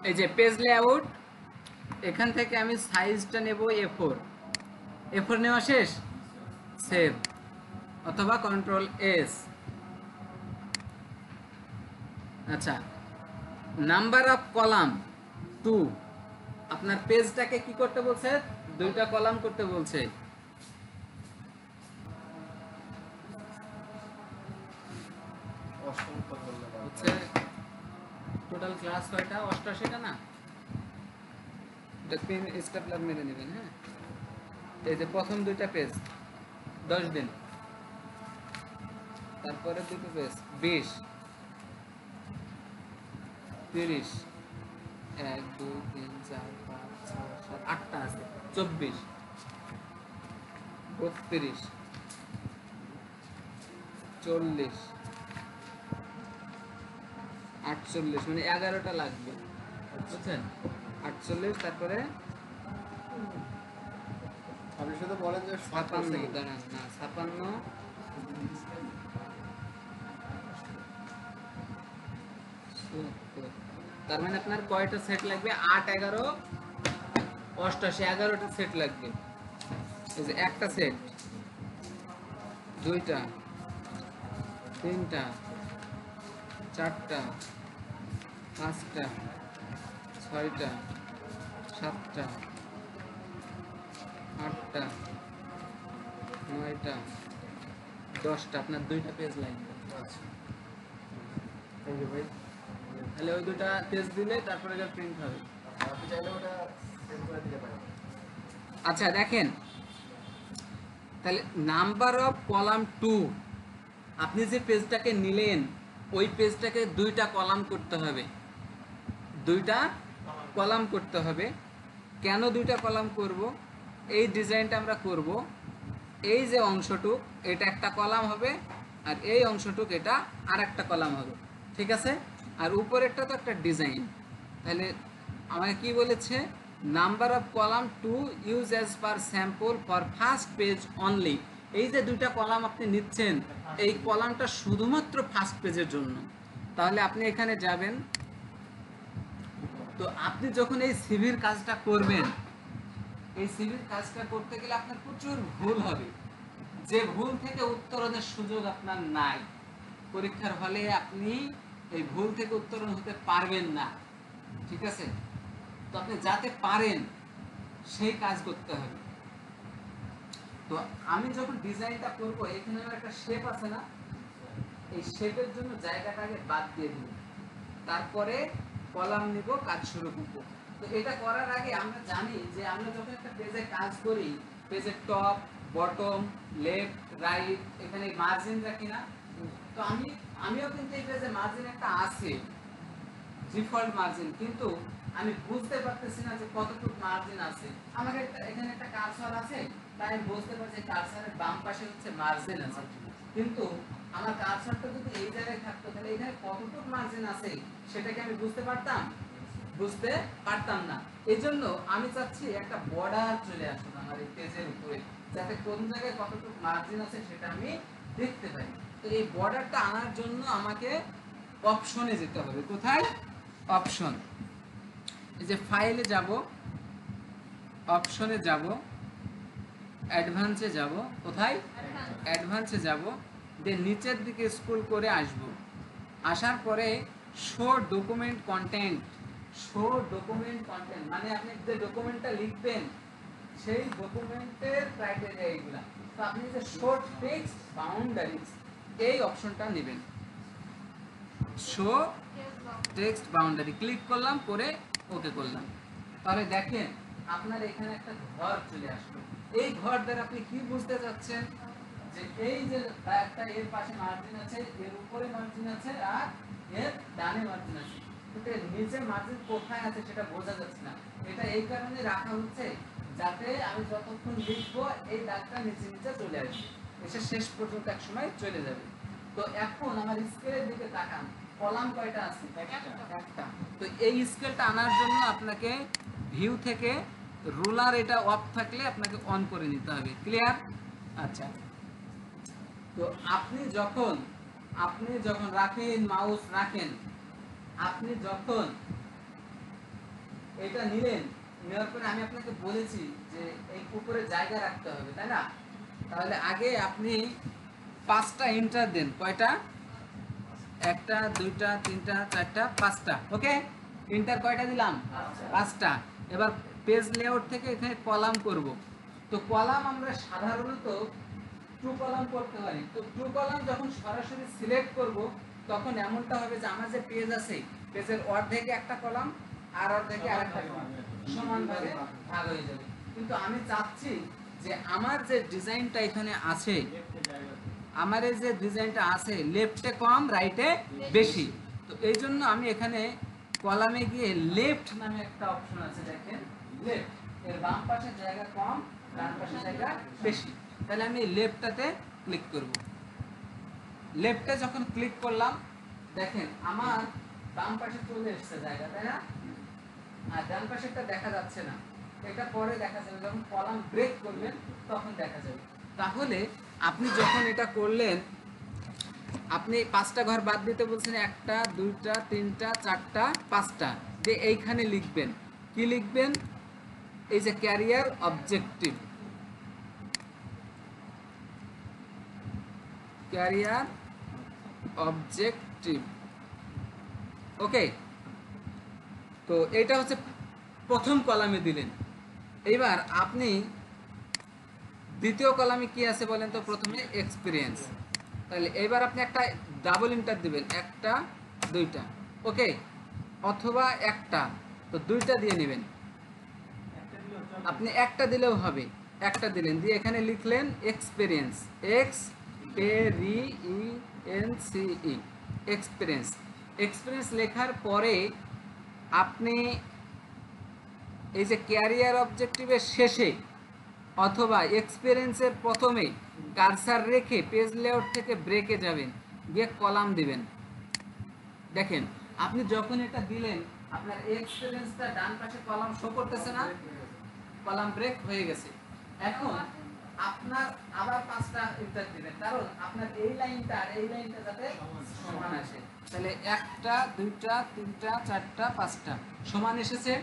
এই যে page layout, এখান থেকে আমি সাইজটা নেব A4, A4 নেওয়া শেষ, সেভ অথবা কন্ট্রোল এস। আচ্ছা, নাম্বার অফ কলাম 2, আপনার পেজটাকে কি করতে বলছে? 2টা কলাম করতে বলছে। হচ্ছে টোটাল ক্লাস কয়টা? 88টা না? এটা পেন স্টেপলার মেরে নেবেন। হ্যাঁ, এই যে প্রথম 2টা পেজ 10 দিন, তারপরে 2টো পেজ 20, 30, 1 2 3 4 5 6 7 8টা আছে, 24, 32, 40, 48, মানে 11টা লাগবে, বুঝছেন? 48, তারপরে আপনি শুধু বলেন যে 56, দাঁড়ান না, 56, তার মানে আপনার কয়টা সেট লাগবে? 8 11 88, 11টা সেট লাগবে। এই যে একটা সেট, 2টা, 3টা, 4টা, 5টা, 6টা, 7টা, 8টা, 9টা, 10টা, আপনার 2টা পেজ লাগবে। আচ্ছা, থ্যাংক ইউ ভাই। তাহলে ওই 2টা পেজ দিলে তারপরে এটা প্রিন্ট হবে। আপনি চাইলে ওটা সেন্ড করে দিতে পারেন। আচ্ছা দেখেন, তাহলে নাম্বার অফ কলাম 2, আপনি যে পেজটাকে নিলেন ওই পেজটাকে 2টা কলাম করতে হবে, 2টা কলাম করতে হবে। কেন 2টা কলাম করব? এই ডিজাইনটা আমরা করব, এই যে অংশটুক এটা একটা কলাম হবে, আর এই অংশটুক এটা আর একটা কলাম হবে, ঠিক আছে? আর উপরেরটা তো একটা ডিজাইন। তাহলে আমাকে কি বলেছে? Number of column 2 use as per sample for first page only. এই যে 2টা কলাম আপনি নিচ্ছেন, এই কলামটা শুধুমাত্র ফার্স্ট পেজের জন্য। তাহলে আপনি এখানে যাবেন, তো আপনি যখন এই সিভির কাজটা করবেন, এই সিভির কাজটা করতে গেলে আপনার প্রচুর ভুল হবে, যে ভুল থেকে উত্তরণের সুযোগ আপনার নাই। পরীক্ষার হলে আপনি এই ভুল থেকে উত্তরণ হতে পারবেন না, ঠিক আছে? তো আপনি যাতে পারেন সেই কাজ করতে হবে। তো আমি যখন ডিজাইনটা করব, এখানে আমার একটা শেপ আছে না, এই শেপের জন্য জায়গাটা আগে বাদ দিয়ে দিব, তারপরে কলাম নিব, কাজ শুরু করব। তো এটা করার আগে আমরা জানি যে আমরা যখন একটা পেজে কাজ করি, পেজের টপ, বটম, লেফট, রাইট, এখানে মার্জিন রাখি না? তো আমিও কিন্তু এই পেজে মার্জিন একটা আছে, ডিফল্ট মার্জিন, কিন্তু আমি বুঝতে পারতেছি না যে কতটুকু মার্জিন আছে। আমাকে এখানে একটা কার্সর আছে, তাই আমি বুঝতে পারছি কার্সরের বাম পাশে হচ্ছে মার্জিন আছে, কিন্তু আমার কার্সরটা যদি এই জায়গায় থাকতো তাহলে এখানে কতটুকু মার্জিন আছে সেটাকে আমি বুঝতে পারতাম? বুঝতে পারতাম না। এজন্য আমি চাচ্ছি একটা বর্ডার চলে আসুন আমার এই পেজের উপরে, যাতে কোন জায়গায় কতটুকু মার্জিন আছে সেটা আমি দেখতে পাই। তো এই বর্ডারটা আনার জন্য আমাকে অপশনে যেতে হবে। কোথায়? অপশন। এই যে ফাইলে যাব, অপশনে যাব, অ্যাডভান্সে যাব। কোথায়? অ্যাডভান্সে যাব, দিয়ে নিচের দিকে স্ক্রল করে আসব। আসার পরে show document content, show document content মানে আপনি যে ডকুমেন্টটা লিখবেন সেই ডকুমেন্টের ক্রাইটেরিয়া এইগুলা। তো আপনি যে শো টেক্সট বাউন্ডারিজ এই অপশনটা নেবেন। শো টেক্সট বাউন্ডারি ক্লিক করলাম, করে ওকে করলাম। তাহলে দেখেন আপনার এখানে একটা ঘর চলে আসলো। এই ঘর দ্বারা আপনি কি বুঝতে চাচ্ছেন? যে এই যে একটা এর পাশে মার্জিন আছে, এর উপরে মার্জিন আছে, আর এর ডানে মার্জিন আছে, কিন্তু এর নিচে মার্জিন কোথায় আছে সেটা বোঝা যাচ্ছে না। এটা এই কারণে রাখা হচ্ছে যাতে আমি যতক্ষণ লিখবো এই দাগটা নিচে নিচে চলে আসবে, এসে শেষ পর্যন্ত এক সময় চলে যাবে। তো এখন আমার স্কেলের দিকে তাকান, কলাম কয়টা আছে? একটা। তো এই স্কেলটা আনার জন্য আপনাকে ভিউ থেকে রুলার এটা অফ থাকলে আপনাকে অন করে নিতে হবে। ক্লিয়ার? আচ্ছা, তো আপনি যখন রাখেন, মাউস রাখেন, আপনি যখন এটা নিলেন, নেওয়ার পরে আমি আপনাকে বলেছি যে এই উপরে জায়গা রাখতে হবে, তাই না? তাহলে আগে আপনি 5টা এন্টার দেন। কয়টা? 1টা 2টা 3টা 4টা 5টা। ওকে, এন্টার কয়টা দিলাম? 5টা। এবার পেজ লেআউট থেকে এখানে কলাম করব। তো কলাম আমরা সাধারণত টু কলাম করতে পারি। তো টু কলাম যখন সরাসরি সিলেক্ট করব তখন এমনটা হবে যে আমার যে পেজ আছে, পেজের অর্ধেকে একটা কলাম আর অর্ধেকে আরেকটা কলাম সমানভাবে ভাগ হয়ে যাবে। কিন্তু আমি চাচ্ছি যে আমার যে ডিজাইনটা এখানে আছে, আমার এই যে ডিজাইনটা আছে লেফটে কম রাইটে বেশি, তো এই জন্য আমি এখানে কলামে গিয়ে লেফট নামে একটা অপশন আছে, দেখেন লেফট, এর বাম পাশে জায়গা কম, ডান পাশে জায়গা বেশি। তাহলে আমি লেফটটাতে ক্লিক করব। লেফটে যখন ক্লিক করলাম দেখেন আমার বাম পাশে চলে এসেছে জায়গা, তাই না? আর ডান পাশেরটা দেখা যাচ্ছে না, এটা পরে দেখা যাবে, যখন কলাম ব্রেক করবেন তখন দেখা যাবে। তাহলে আপনি যখন এটা করলেন, আপনি 5টা ঘর বাদ দিতে বলছেন, 1টা 2টা 3টা 4টা 5টা, যে এইখানে লিখবেন কি লিখবেন? এই যে ক্যারিয়ার অবজেক্টিভ, ক্যারিয়ার অবজেক্টিভ। ওকে, তো এটা হচ্ছে প্রথম কলামে দিলেন। এইবার আপনি দ্বিতীয় কলামে কি আছে বলেন তো? প্রথমে এক্সপিরিয়েন্স। তাহলে এবার আপনি একটা ডাবল এন্টার দিবেন, 1টা 2টা। ওকে, অথবা 1টা, তো 2টা দিয়ে নেবেন। আপনি 1টা দিলেও হবে, 1টা দিলেন, দিয়ে এখানে লিখলেন এক্সপিরিয়েন্স, XPRENCE, এক্সপিরিয়েন্স। এক্সপিরিয়েন্স লেখার পরে আপনি এই যে ক্যারিয়ার অবজেক্টিভের শেষে অথবা এক্সপিরিয়েন্সের প্রথমে কারসার রেখে পেজ লেআউট থেকে ব্রেকে যাবেন, গিয়ে কলাম দিবেন। দেখেন আপনি যখন এটা দিলেন আপনার এক্সপিরিয়েন্সটা ডান পাশে কলাম শো করতেছে না? কলাম ব্রেক হয়ে গেছে। এখন আপনার আবার 5টা এন্টার দিবেন, কারণ আপনার এই লাইনটা আর এই লাইনটা যাতে সমান আসে। তাহলে 1টা 2টা 3টা 4টা 5টা সমান এসেছে।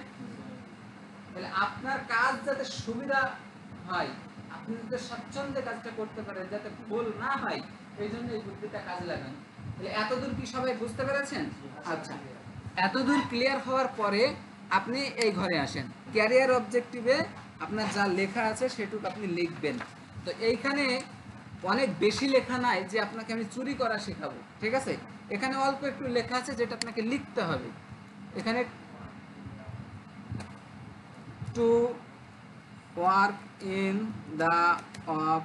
তাহলে আপনার কাজ যাতে সুবিধা হয়, আপনি যাতে স্বচ্ছন্দে কাজটা করতে পারেন, যাতে ভুল না হয়, এই জন্য এই বুদ্ধিটা কাজে লাগান। তাহলে এতদূর কি সবাই বুঝতে পেরেছেন? আচ্ছা, এতদূর ক্লিয়ার হওয়ার পরে আপনি এই ঘরে আসেন। ক্যারিয়ার অবজেক্টিভে আপনার যা লেখা আছে সেটুকু আপনি লিখবেন। তো এইখানে অনেক বেশি লেখা নাই যে আপনাকে আমি চুরি করা শেখাবো, ঠিক আছে? এখানে অল্প একটু লেখা আছে যেটা আপনাকে লিখতে হবে। এখানে to work in the of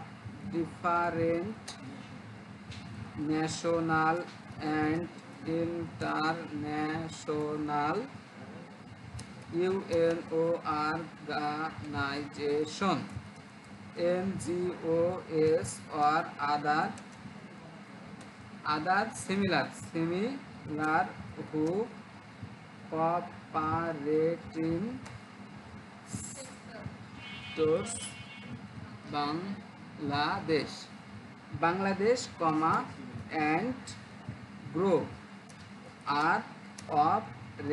different national and international organization, NGOs or other similar who cooperating towards Bangladesh, and grow are of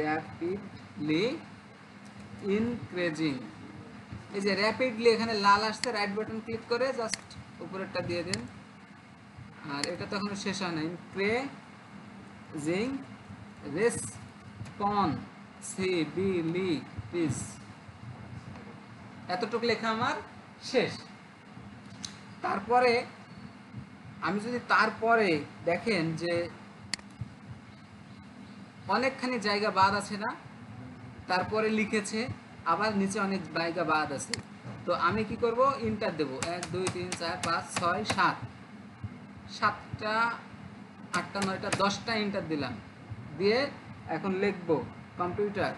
rapidly increasing। এই যে র্যাপিডলি এখানে লাল আসছে, রাইট বাটন ক্লিক করে জাস্ট উপরেরটা দিয়ে দেন। আর এটা তো এখনো শেষ হয় না। ইনক্রিজিং রেসপন্সিবিলিটিস, এতটুকু লেখা আমার শেষ। তারপরে আমি যদি তারপরে দেখেন যে অনেকখানি জায়গা বাদ আছে না, তারপরে লিখেছে আবার নিচে অনেক জায়গা বাদ আছে, তো আমি কি করব? ইন্টার দেব। 1 2 3 4 5 6 7, 7টা 8টা 9টা 10টা ইন্টার দিলাম, দিয়ে এখন লিখব কম্পিউটার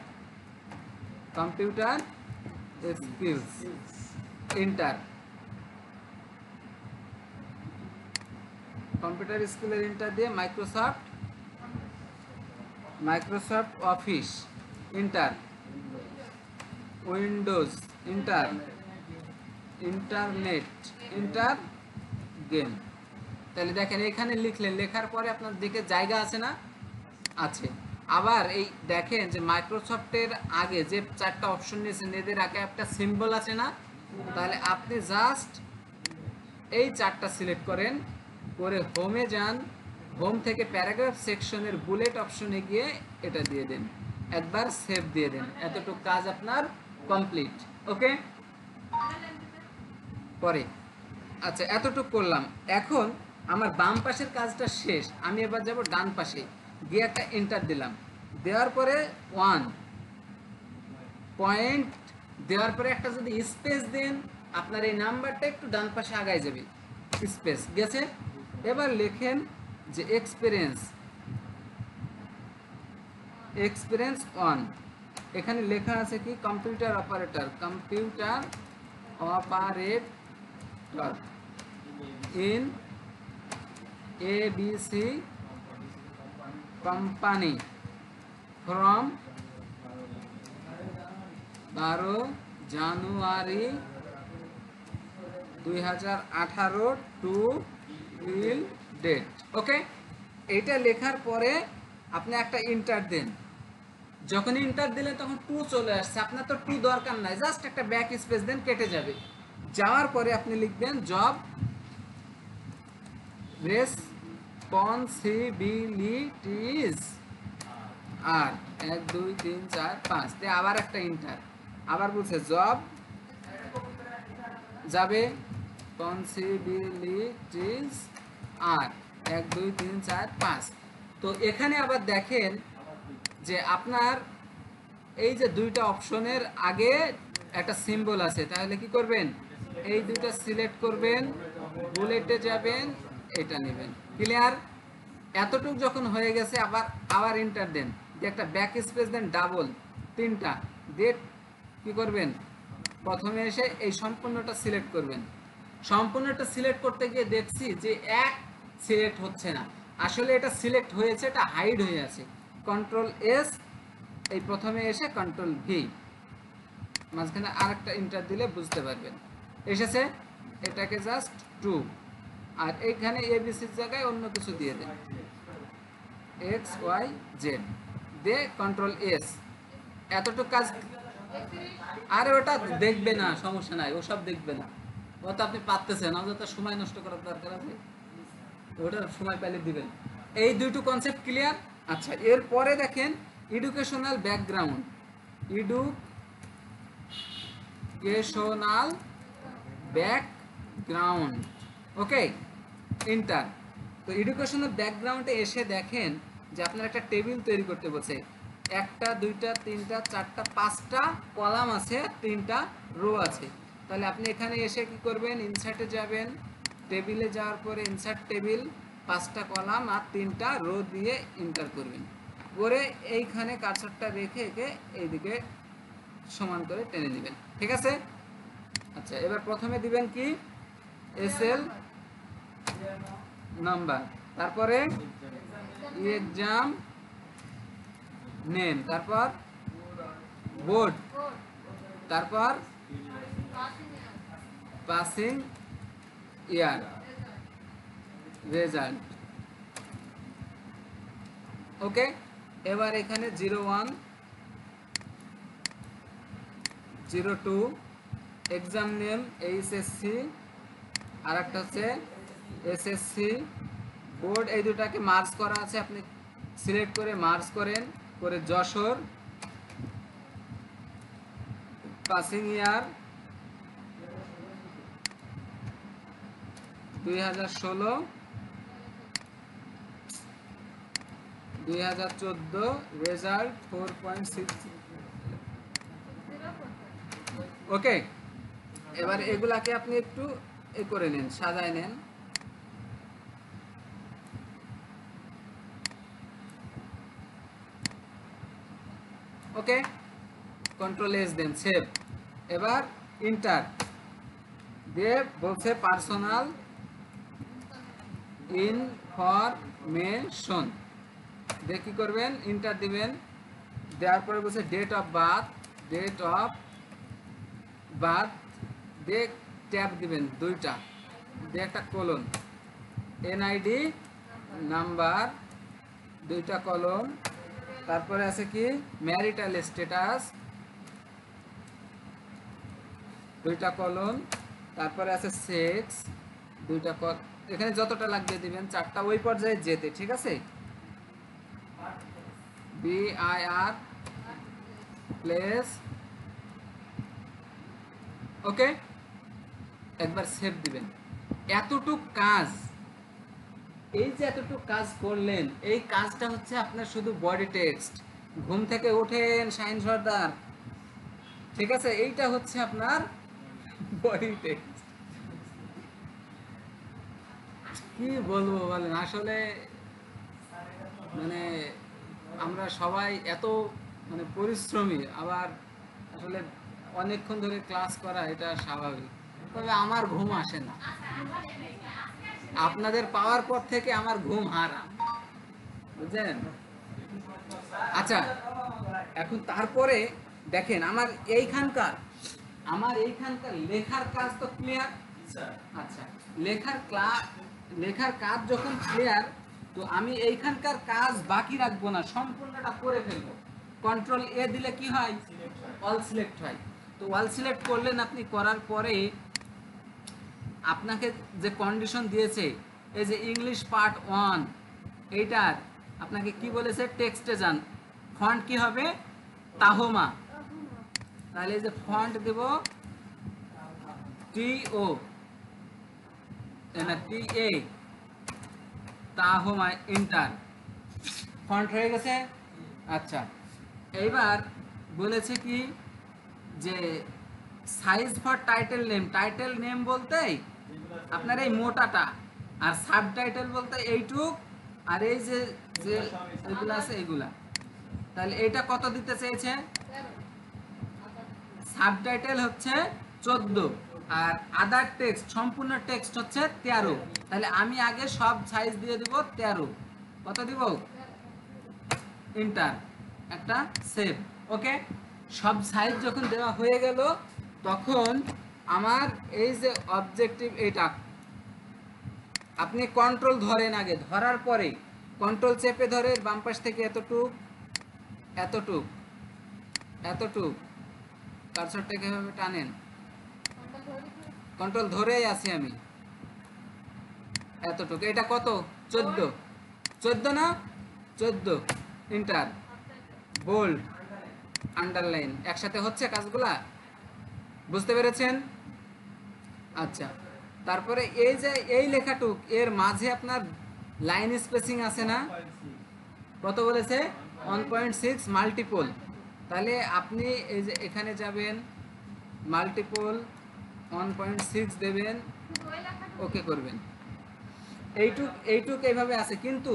স্কিলস, ইন্টার। কম্পিউটার স্কিলের ইন্টার দিয়ে Microsoft office, enter. Windows, enter. Internet, enter game. তাহলে দেখেন এখানে লিখলেন, লেখার পরে আপনার দিকে জায়গা আছে না? আছে। আবার এই দেখেন যে মাইক্রোসফটের আগে যে 4টা অপশন নিয়েছেন এদের আগে একটা সিম্বল আছে না, তাহলে আপনি জাস্ট এই 4টা সিলেক্ট করেন, করে হোমে যান, হোম থেকে প্যারাগ্রাফ সেকশনের বুলেট অপশনে গিয়ে এটা দিয়ে দেন, একবার সেভ দিয়ে দেন, এতটুকু কাজ আপনার কমপ্লিট। ওকে, পরে আচ্ছা এতটুকু করলাম। এখন আমার বাম পাশের কাজটা শেষ, আমি এবার যাব ডান পাশে গিয়ে একটা এন্টার দিলাম, দেওয়ার পরে 1 পয়েন্ট দেওয়ার পরে একটা যদি স্পেস দেন আপনার এই নাম্বারটা একটু ডান পাশে আগায় যাবে, স্পেস গেছে। এবার লেখেন যে এক্সপিরিয়েন্স 1, এখানে লেখা আছে কি computer operator in ABC company from 12 January 2018 to till date. Okay, এইটা লেখার পরে আপনি একটা ইন্টার দেন, যখন ইন্টার দিলেন তখন 2 চলে আসছে, আপনার তো 2 দরকার নাই, জাস্ট একটা ব্যাক স্পেস দেন, কেটে যাবে। যাওয়ার পরে আপনি লিখবেন জব রেসপন্সিবিলিটিস আর 1 2 3 4 5 তে আবার একটা ইন্টার, আবার বলছে জব যাবে পন্সিবিলিটিস আর 1 2 3 4 5। তো এখানে আবার দেখেন যে আপনার এই যে 2টা অপশনের আগে একটা সিম্বল আছে, তাহলে কি করবেন, এই 2টা সিলেক্ট করবেন, বুলেটে যাবেন, এটা নেবেন। ক্লিয়ার? এতটুক যখন হয়ে গেছে আবার এন্টার দেন, দিয়ে একটা ব্যাক স্পেস দেন ডাবল 3টা, দিয়ে কি করবেন, প্রথমে এসে এই সম্পূর্ণটা সিলেক্ট করবেন। সম্পূর্ণটা সিলেক্ট করতে গিয়ে দেখছি যে এক সিলেক্ট হচ্ছে না, আসলে এটা সিলেক্ট হয়েছে, এটা হাইড হয়ে আছে। কন্ট্রোল এস, এই প্রথমে এসে কন্ট্রোল ভি, মাঝখানে আরেকটা এন্টার দিলে বুঝতে পারবেন এসেছে। এটাকে জাস্ট 2, আর এইখানে এবিসির জায়গায় অন্য কিছু দিয়ে দেন, XYZ দিয়ে কন্ট্রোল এস, এতটুকু কাজ। আরে ওটা দেখবে না, সমস্যা নাই, ওসব দেখবে না, ও তো আপনি পারতেছেন, অযথা সময় নষ্ট করার দরকার আছে, ওটার সময় পেলে দিবেন। এই 2টো কনসেপ্ট ক্লিয়ার? আচ্ছা, এরপরে দেখেন এডুকেশনাল ব্যাকগ্রাউন্ড, এডুকেশনাল ব্যাকগ্রাউন্ড, ওকে, এন্টার। তো এডুকেশনাল ব্যাকগ্রাউন্ডে এসে দেখেন যে আপনার একটা টেবিল তৈরি করতে বলছে, 1টা 2টা 3টা 4টা 5টা কলাম আছে, 3টা রো আছে। তাহলে আপনি এখানে এসে কি করবেন, ইনসার্টে যাবেন, টেবিলে যাওয়ার পরে ইনসার্ট টেবিল, 5টা কলাম আর 3টা রো দিয়ে এন্টার করবেন, করে এইখানে কার্সরটা রেখে একে এইদিকে সমান করে টেনে নেবেন। ঠিক আছে? আচ্ছা, এবার প্রথমে দিবেন কি এসএল নাম্বার, তারপরে এক্সাম নেম, তারপর বোর্ড, তারপর পাসিং ইয়ার, রেজাল্ট। ওকে, এবার এখানে 01 02 এক্সাম নেম এইচএসসি, আর একটা হচ্ছে এসএসসি বোর্ড, এই দুটাকে মার্জ করা আছে, আপনি সিলেক্ট করে মার্জ করেন, করে যশোর, পাসিং ইয়ার 2016 2014, রেজাল্ট 4.6। ওকে, এবার এগুলাকে আপনি একটু এ করে নেন, সাজায় নেন। ওকে, কন্ট্রোল এস দেন, সেভ। এবার ইন্টার দিয়ে বলছে পার্সোনাল ইনফরমেশন, দিয়ে কি করবেন, ইন্টার দিবেন, দেওয়ার পরে বলছে ডেট অফ বার্থ দিয়ে ট্যাব দিবেন 2টা, দিয়ে একটা কলন, এনআইডি নাম্বার 2টা কলন, তারপরে আছে কি ম্যারিটাল স্ট্যাটাস, দুইটা কলন, তারপরে আছে সেক্স, দুইটা এখানে যতটা লাগবে দিবেন, চারটা ওই পর্যায়ে যেতে, ঠিক আছে। BIR প্লেস, ওকে, একবার সেভ দিবেন। এতটুক কাজ, এই যে এতটুক কাজ করলেন, এই কাজটা হচ্ছে আপনার শুধু বডি টেক্সট। ঘুম থেকে ওঠেন শাহিন সর্দার, ঠিক আছে, এইটা হচ্ছে আপনার বডি টেক্সট। কি বলবো বলেন, আসলে মানে আমরা সবাই এত মানে পরিশ্রমী, আবার আসলে অনেকক্ষণ ধরে ক্লাস করা এটা স্বাভাবিক, তবে আমার ঘুম আসে না। আপনাদের পাওয়ার পর থেকে আমার ঘুম হারাম, বুঝলেন। আচ্ছা, এখন তারপরে দেখেন আমার এইখানকার লেখার কাজ তো ক্লিয়ার। আচ্ছা, লেখার কাজ যখন ক্লিয়ার, তো আমি এইখানকার কাজ বাকি রাখবো না, সম্পূর্ণটা করে ফেলবো। কন্ট্রোল A দিলে কি হয়, অল সিলেক্ট হয়। তো অল সিলেক্ট করলেন আপনি, করার পরে আপনাকে যে কন্ডিশন দিয়েছে, এই যে ইংলিশ পার্ট 1, এইটার আপনাকে কি বলেছে, টেক্সটে যান, ফন্ট কি হবে, তাহমা। তাহলে এই যে ফন্ট দেব TO না TA, তাহমা, এন্টার, ফন্ট হয়ে গেছে। আচ্ছা, এইবার বলেছে কি যে সাইজ ফর টাইটেল নেম বলতে আপনার এই মোটাটা, আর সাবটাইটেল বলতে এইটুক, আর এই যে যে এগুলো আছে এইগুলা। তাহলে এটা কত দিতে চেয়েছে, সাবটাইটেল হচ্ছে 14, আর আদার টেক্সট সম্পূর্ণ টেক্সট হচ্ছে 13। তাহলে আমি আগে সব সাইজ দিয়ে দিব 13, কত দিব, এন্টার, একটা সেভ, ওকে। সব সাইজ যখন দেওয়া হয়ে গেল, তখন আমার এই যে অবজেক্টিভ, এটা আপনি কন্ট্রোল ধরেন, আগে ধরার পরে কন্ট্রোল চেপে ধরে বাম পাশ থেকে এতটুক এতটুক এতটুক কার্সরটাকে এভাবে টানেন, কন্ট্রোল ধরেই আছি আমি, এতটুক, এটা কত, 14 না, 14, এন্টার, বোল্ড, আন্ডারলাইন, একসাথে হচ্ছে কাজগুলা, বুঝতে পেরেছেন। আচ্ছা, তারপরে এই যে এই লেখাটুক, এর মাঝে আপনার লাইন স্পেসিং আছে না, কত বলেছে, 1.6 মাল্টিপল। তাহলে আপনি এই যে এখানে যাবেন, মাল্টিপল 1.6 দেবেন, ওকে করবেন। এইটুক এইভাবে আছে, কিন্তু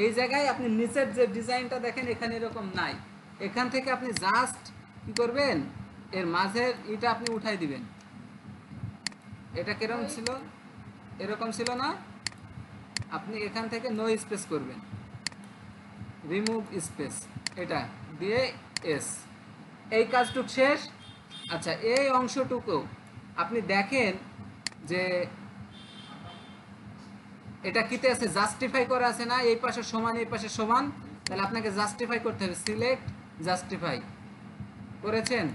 এই জায়গায় আপনি নিচের যে ডিজাইনটা দেখেন, এখানে এরকম নাই। এখান থেকে আপনি জাস্ট কি করবেন, এর মাঝের এটা আপনি উঠাই দিবেন। এটা কিরকম ছিল, এরকম ছিল না, আপনি এখান থেকে নো স্পেস করবেন, রিমুভ স্পেস, এটা দিয়ে এস, এই কাজটুক শেষ। আচ্ছা, এই অংশটুকু আপনি দেখেন যে এটা কিতে আছে, জাস্টিফাই করা আছে না, এই পাশে সমান এই পাশে সমান, তাহলে আপনাকে জাস্টিফাই করতে হবে, সিলেক্ট জাস্টিফাই, করেছেন,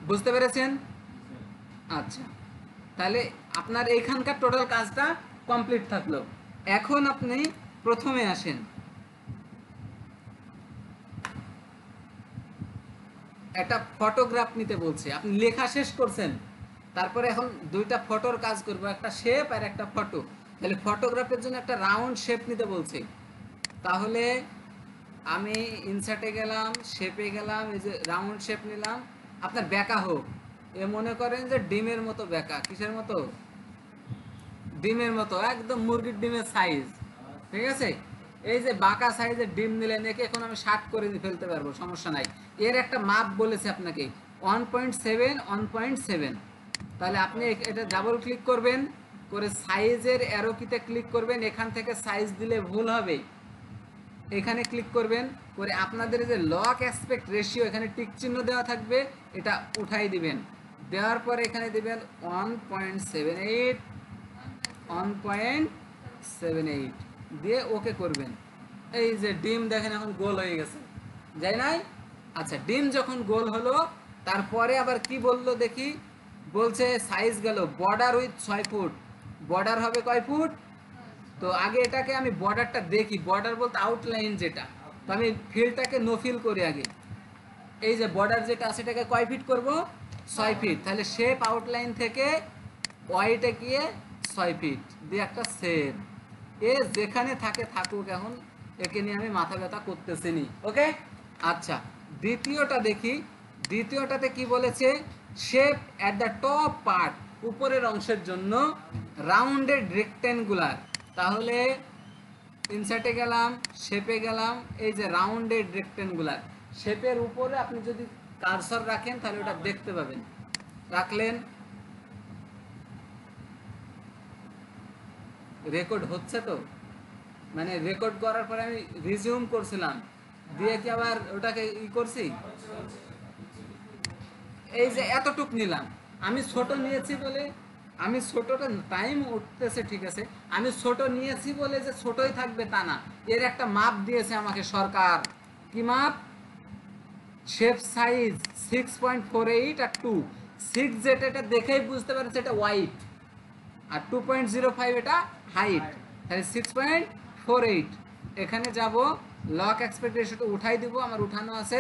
বুঝতে পেরেছেন। আচ্ছা, তাহলে আপনার এইখানকার টোটাল কাজটা কমপ্লিট থাকলো। এখন আপনি প্রথমে আসেন, একটা ফটোগ্রাফ নিতে বলছে, আপনি লেখা শেষ করছেন, তারপরে এখন দুইটা ফটোর কাজ করবো, একটা শেপ আর একটা ফটো। তাহলে ফটোগ্রাফের জন্য একটা রাউন্ড শেপ নিতে বলছে, তাহলে আমি ইনসার্টে গেলাম, শেপে গেলাম, এই যে রাউন্ড শেপ নিলাম, আপনার বেঁকা হোক, এ মনে করেন যে ডিমের মতো বেঁকা, কিসের মতো, ডিমের মতো, একদম মুরগির ডিমের সাইজ, ঠিক আছে। এই যে বাঁকা সাইজের ডিম নিলেন, একে এখন আমি 60 করে ফেলতে পারবো, সমস্যা নাই। এর একটা মাপ বলেছে আপনাকে 1.7, তাহলে আপনি এটা ডাবল ক্লিক করবেন, করে সাইজের অ্যারো কিতে ক্লিক করবেন, এখান থেকে সাইজ দিলে ভুল হবে, এখানে ক্লিক করবেন, করে আপনাদের যে লক অ্যাসপেক্ট রেশিও, এখানে টিক চিহ্ন দেওয়া থাকবে, এটা উঠাই দিবেন, দেওয়ার পরে এখানে দিবেন 1.78, দিয়ে ওকে করবেন। এই যে ডিম দেখেন এখন গোল হয়ে গেছে, যাই নাই? আচ্ছা, ডিম যখন গোল হলো তারপরে আবার কি বললো দেখি, বলছে সাইজ গেল বর্ডার উইথ 6 ফুট। বর্ডার হবে কয় ফুট? তো আগে এটাকে আমি বর্ডারটা দেখি, বর্ডার বলতে আউটলাইন যেটা, তো আমি ফিলটাকে নো ফিল করি আগে। এই যে বর্ডার যেটা আছে এটাকে কয় ফিট করব? 6 ফিট। তাহলে শেপ আউটলাইন থেকে ওয়াইটে গিয়ে 6 ফিট দিয়ে একটা সেভ। এ যেখানে থাকে থাকুক, এখন একে নিয়ে আমি মাথা ব্যথা করতেছি নি। ওকে, আচ্ছা দ্বিতীয়টা দেখি। দ্বিতীয়টাতে কি বলেছে? Shape at the top part, উপরের অংশের জন্য রাউন্ডেড রেক্ট্যাঙ্গুলার। তাহলে ইনসার্টে গেলাম, শেপে গেলাম, এই যে রাউন্ডেড রেক্ট্যাঙ্গুলার, শেপের উপরে আপনি যদি কার্সর রাখেন তাহলে ওটা দেখতে পাবেন। রাখলেন, রেকর্ড হচ্ছে তো, মানে রেকর্ড করার পরে আমি রিজিউম করছিলাম, দিয়ে কি আবার ওটাকে ই করছি। এই যে এতটুক নিলাম, আমি ছোট নিয়েছি বলে, আমি ছোটটা টাইম উঠতেছে ঠিক আছে, আমি ছোট নিয়েছি বলে যে ছোটই থাকবে তা না, এর একটা মাপ দিয়েছে আমাকে সরকার। কি মাপ? শেপ সাইজ 6.48 আর 2। 6 যেটা, এটা দেখেই বুঝতে পারছে এটা ওয়াইড, আর 2.05 এটা হাইট, তাহলে 6.48। এখানে যাব, লক এক্সপেক্ট রেশিওটা উঠাই দিব, আমার উঠানো আছে।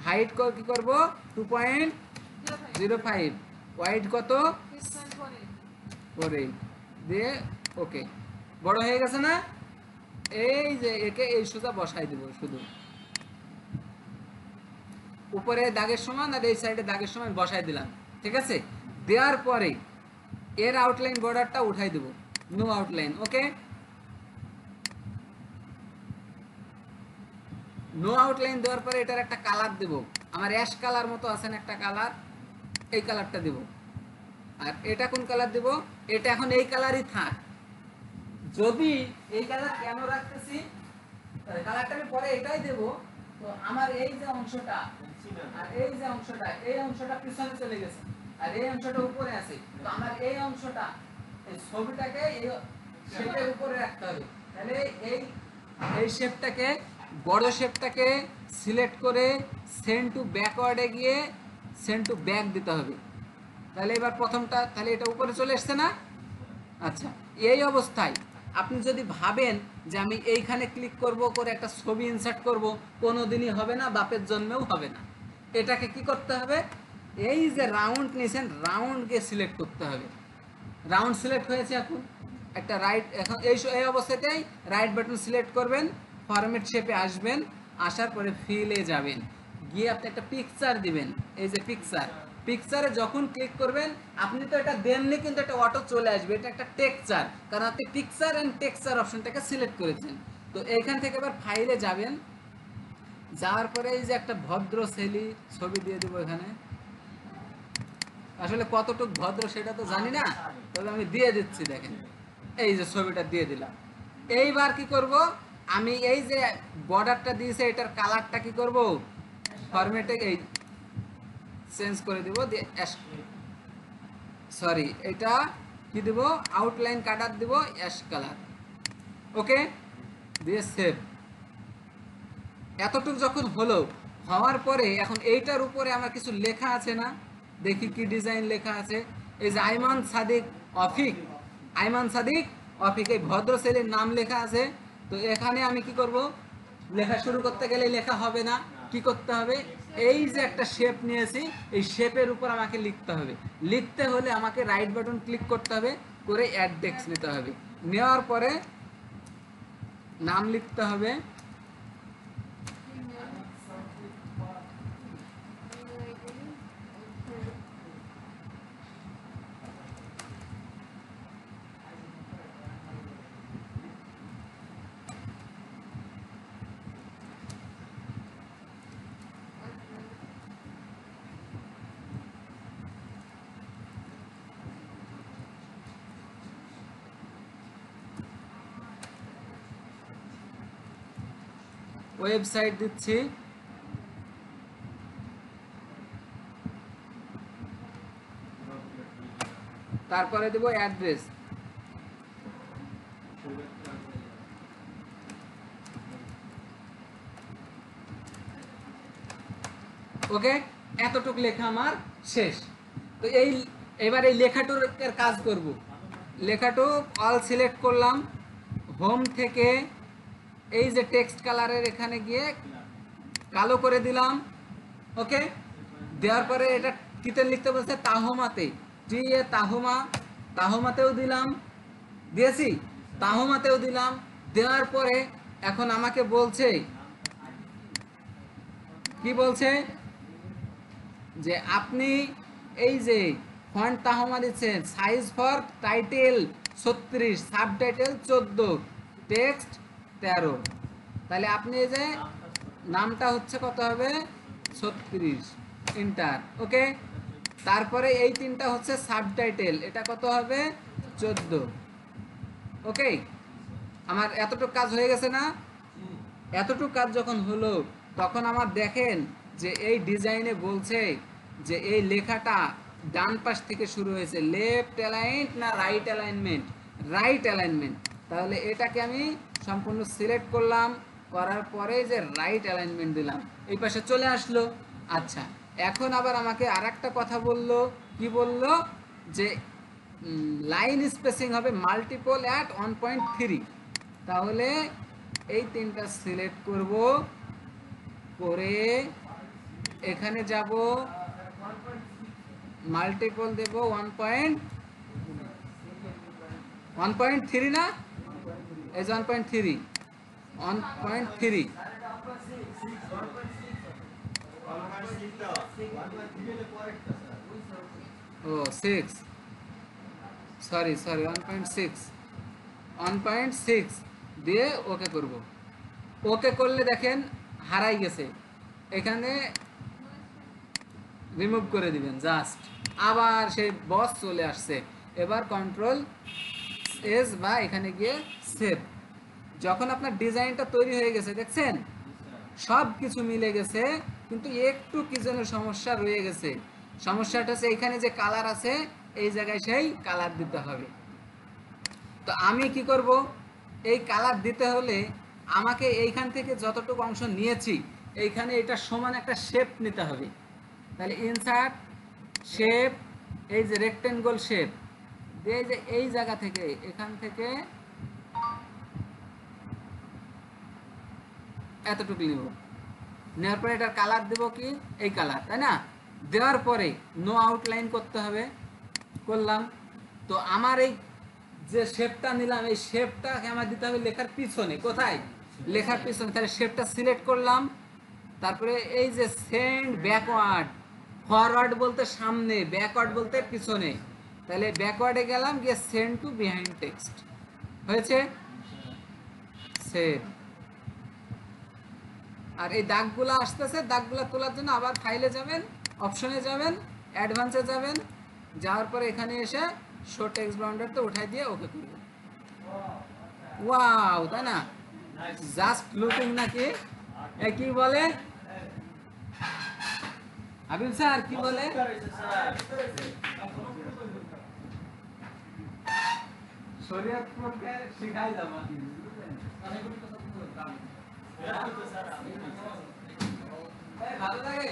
হাইট কি করব? 2.05। ওয়াইড কত? 6.48 দিয়ে ওকে। বড় হয়ে গেছে না? এই যে একে এই সোজা বসাই দিব, শুধু উপরে দাগের সমান আর এই সাইডে দাগের সমান বসাই দিলাম। ঠিক আছে, দেওয়ার পরে এর আউটলাইন বর্ডারটা উঠাই দেব, নো আউটলাইন। ওকে, নো আউটলাইন দেওয়ার পরে এটার একটা কালার দেব, আমার অ্যাশ কালার মতো আছে না একটা কালার, এই কালারটা দেব। আর এটা কোন কালার দেব? এটা এখন এই কালারই থাক। যদি এই কালার কেন রাখতেছি, কালারটা আমি পরে এটাই দেব। তো আমার এই যে অংশটা আর এই যে অংশটা, এই অংশটা পিছনে চলে গেছে আর এই অংশটা উপরে আছে, তো আমার এই অংশটা, এই ছবিটাকে এই শেপের উপরে রাখতে হবে। তাহলে এই এই শেপটাকে, বড় শেপটাকে সিলেক্ট করে সেন্ড টু ব্যাকওয়ার্ডে গিয়ে সেন্ড টু ব্যাক দিতে হবে। তাহলে এবার প্রথমটা, তাহলে এটা উপরে চলে এসছে না? আচ্ছা, এই অবস্থায় আপনি যদি ভাবেন যে আমি এইখানে ক্লিক করব, করে একটা ছবি ইনসার্ট করব, কোনোদিনই হবে না, বাপের জন্মেও হবে না। এটাকে কি করতে হবে? এই যে রাউন্ড নিয়েছেন, রাউন্ডকে সিলেক্ট করতে হবে। রাউন্ড সিলেক্ট হয়েছে, এখন একটা রাইট, এখন এই অবস্থাতেই রাইট বাটন সিলেক্ট করবেন, ফরম্যাট শেপে আসবেন, আসার পরে ফিলে যাবেন, গিয়ে আপনি একটা পিকচার দিবেন। এই যে পিকচার, পিকচারে যখন ক্লিক করবেন, আপনি তো এটা দেননি কিন্তু এটা অটো চলে আসবে, এটা একটা টেক্সচার, কারণ আপনি পিকচার এন্ড টেক্সচার অপশনটাকে সিলেক্ট করেছেন। তো এইখান থেকে এবার ফাইলে যাবেন, যাওয়ার পরে এই যে একটা ভদ্র ছেলে ছবি দিয়ে দেবো এখানে। আসলে কতটুক ভদ্র সেটা তো জানি না, তবে আমি দিয়ে দিচ্ছি। দেখেন, এই যে ছবিটা দিয়ে দিলাম। এইবার কি করব? আমি এই যে বর্ডারটা দিয়েছে এটার কালারটা কি করব? ফরম্যাটে এই চেঞ্জ করে দিব, দিয়ে সরি এটা কি দেব? আউটলাইন কালার দিব অ্যাশ কালার। ওকে, দিয়ে সেভ। এতটুক যখন হলো, হওয়ার পরে এখন এইটার উপরে আমার কিছু লেখা আছে না, দেখি কি ডিজাইন লেখা আছে। এই যে আইমান সাদিক অফিক, আইমান সাদিক অফিক, এই ভদ্র ছেলের নাম লেখা আছে। তো এখানে আমি কি করব? লেখা শুরু করতে গেলে লেখা হবে না, কি করতে হবে? এই যে একটা শেপ নিয়েছি, এই শেপের উপর আমাকে লিখতে হবে। লিখতে হলে আমাকে রাইট বাটন ক্লিক করতে হবে, করে অ্যাড টেক্সট নিতে হবে। নেওয়ার পরে নাম লিখতে হবে, ওয়েবসাইট দিচ্ছি, তারপরে দেব অ্যাড্রেস। ওকে, এতটুক লেখা আমার শেষ। তো এবার এই লেখাটুকের কাজ করব। লেখাটুক অল সিলেক্ট করলাম, হোম থেকে এই যে টেক্সট কালারের এখানে গিয়ে কালো করে দিলাম। ওকে, দেওয়ার পরে এটা কিতে লিখতে বলছে, তাহমাতে, টি এ তাহমা, তাহমাতেও দিলাম, দিয়েছি, তাহমাতেও দিলাম। দেওয়ার পরে এখন আমাকে বলছে, কি বলছে, যে আপনি এই যে ফন্ট তাহমা দিচ্ছেন, size for title 36, subtitle 14, text 13, তাহলে আপনি এই যে নামটা হচ্ছে কত হবে 36, এন্টার। ওকে, তারপরে এই তিনটা হচ্ছে সাবটাইটেল, এটা কত হবে 14। ওকে, আমার এতটুকু কাজ হয়ে গেছে না? এতটুকু কাজ যখন হলো তখন আমার দেখেন যে এই ডিজাইনে বলছে যে এই লেখাটা ডান পাশ থেকে শুরু হয়েছে, লেফট অ্যালাইনড না রাইট অ্যালাইনমেন্ট, রাইট অ্যালাইনমেন্ট। তাহলে এটাকে আমি সম্পূর্ণ সিলেক্ট করলাম, করার পরে যে রাইট অ্যালাইনমেন্ট দিলাম, এই পাশে চলে আসলো। আচ্ছা, এখন আবার আমাকে আরেকটা কথা বললো, কি বললো, যে লাইন স্পেসিং হবে মাল্টিপল অ্যাট 1.3। তাহলে এই তিনটা সিলেক্ট করব, করে এখানে যাব, মাল্টিপল দেব 1.3 না, এই 1.3, 1.3, ও 6, সরি 1.6 দিয়ে ওকে করব। ওকে করলে দেখেন হারাই গেছে, এখানে রিমুভ করে দিবেন জাস্ট, আবার সেই বস চলে আসছে। এবার কন্ট্রোল এস বা এখানে গিয়ে সেভ। যখন আপনার ডিজাইনটা তৈরি হয়ে গেছে, দেখছেন সব কিছু মিলে গেছে, কিন্তু একটু কি যেন সমস্যা রয়ে গেছে। সমস্যাটা হচ্ছে এখানে যে কালার আছে, এই জায়গায় সেই কালার দিতে হবে। তো আমি কি করব, এই কালার দিতে হলে আমাকে এইখান থেকে যতটুকু অংশ নিয়েছি এইখানে এটা সমান একটা শেপ নিতে হবে। তাহলে ইনসার্ট শেপ, এই যে রেক্টেঙ্গল শেপ দিয়ে, যে এই জায়গা থেকে এখান থেকে এতটুকু নিব, নেওয়ার পরে এটার কালার দেব কি এই কালার, তাই না? দেওয়ার পরে নো আউটলাইন করতে হবে, করলাম। তো আমার এই যে শেপটা নিলাম, এই শেপটাকে আমার দিতে হবে লেখার পিছনে, কোথায়, লেখার পিছনে। তাহলে শেপটা সিলেক্ট করলাম, তারপরে এই যে সেন্ড ব্যাকওয়ার্ড, ফরওয়ার্ড বলতে সামনে, ব্যাকওয়ার্ড বলতে পিছনে, তাহলে ব্যাকওয়ার্ডে গেলাম, গিয়ে সেন্ড টু বিহাইন্ড টেক্সট হয়েছে, সেভ। আর এই দাগগুলো আসতেছে, দাগগুলো তোলার জন্য আবার ফাইলে যাবেন, অপশনে যাবেন, অ্যাডভান্সে যাবেন, যাওয়ার পরে এখানে এসে শো টেক্সট বাউন্ডারটা উঠাই দিয়ে ওকে করবেন। ওয়াও, তাই না? জাস্ট লুকিং নাকি? কি বলে আবিল স্যার, কি বলে? শরীয়তপুরকে শিখাই যাবো। ভালো লাগে?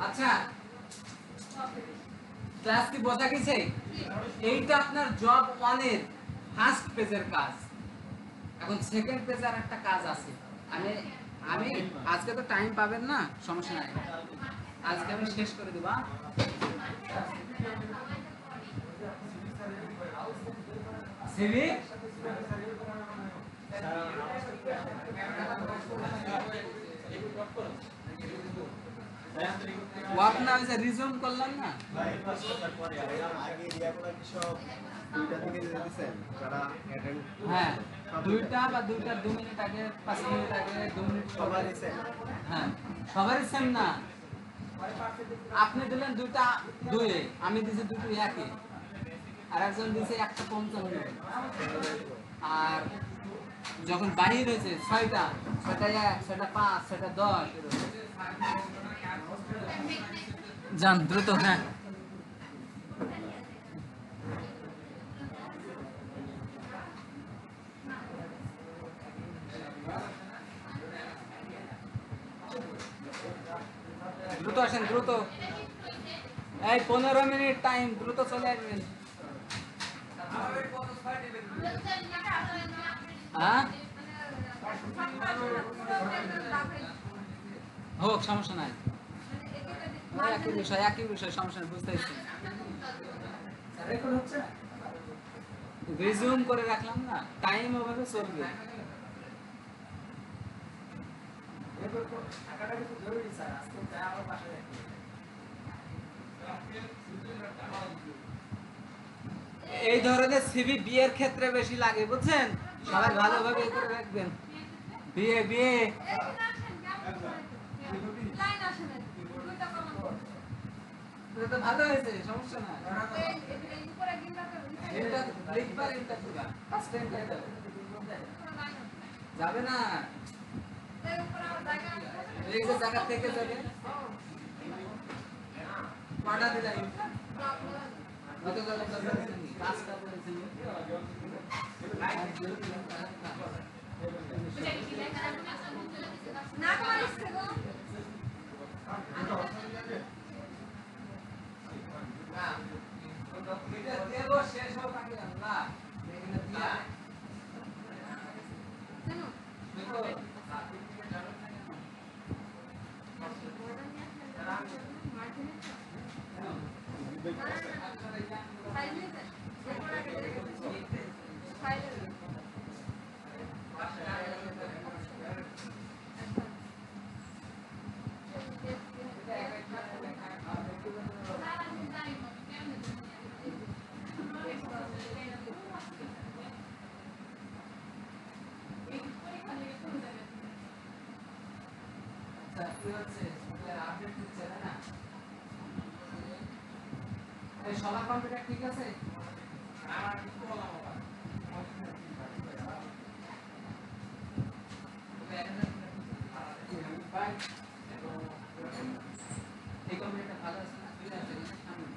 আচ্ছা, ক্লাস কি বোঝা গেছে? এইটা আপনার জব 1 এর ফার্স্ট পেজের কাজ। এখন সেকেন্ড পেজে আর একটা কাজ আছে। আমি আজকে তো টাইম পাবেন না, সমস্যা নাই, আজকে আমি শেষ করে দেব। সিভি ওয়াপনা আছে, রিজুম করলাম না আগে ইয়াগুলো কি সব দুইটা থেকে দিয়েছেন যারা অ্যাটেন্ড, হ্যাঁ, দুইটা বা দুইটা 2 মিনিট আগে, 5 মিনিট আগে, 2 মিনিট সবাই দিয়েছেন? হ্যাঁ, সবারই সেম না। আপনি দিলেন দুইটা 2 আমি দিয়েছি দুটো 1 আর একজন দিয়েছে একটা 55। আর যখন বাহির হয়েছে 6টা, 6টা 1, 6টা 5, 6টা 10 যান দ্রুত। হ্যাঁ দ্রুত আসেন দ্রুত, এই 15 মিনিট টাইম, দ্রুত চলে আসবেন। হ্যাঁ হোক সমস্যা নাই, একই বিষয় সমস্যা নাই, বুঝতে পারছি। রিজিউম করে রাখলাম না, টাইম ওভাবে চলবে। এই ধরনের সিভি বিয়ের ক্ষেত্রে বেশি লাগে, বুঝছেন? সবাই ভালোভাবে করে রাখবেন। বিয়ে বিয়ে তো ভালো হয়েছে, সমস্যা না। এটা লিখবার এটা পুরা ফার্স্ট টাইম যাবে না, এই যে জায়গা থেকে যাবে কটা দিলাই কত জায়গা করেছেন, কাজটা করেছেন না করিস গো এটা দেবো শেষ হোক আগে আল্লাহ, এগুলো দিয়া জানো দেখো সবার কম্পিউটার ঠিক আছে? এই কম্পিউটারটা ভালো আছে না? দুইটা আছে সামনে।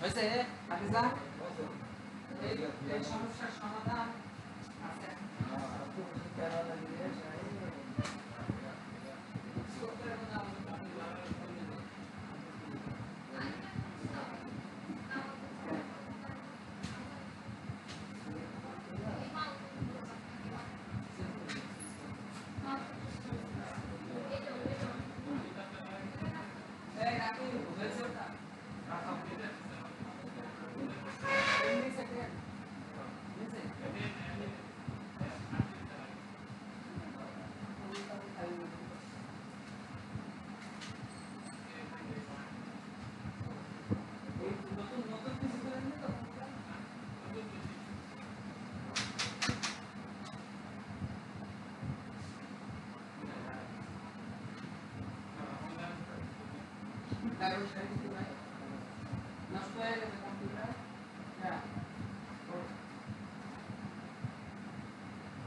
হয়েছে হাফিজা, এই সমস্যার সমাধান আছে।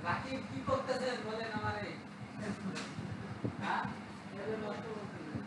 রাকিব কি করতেছেন বলেন আমারে? হ্যাঁ, নষ্ট করতেছেন।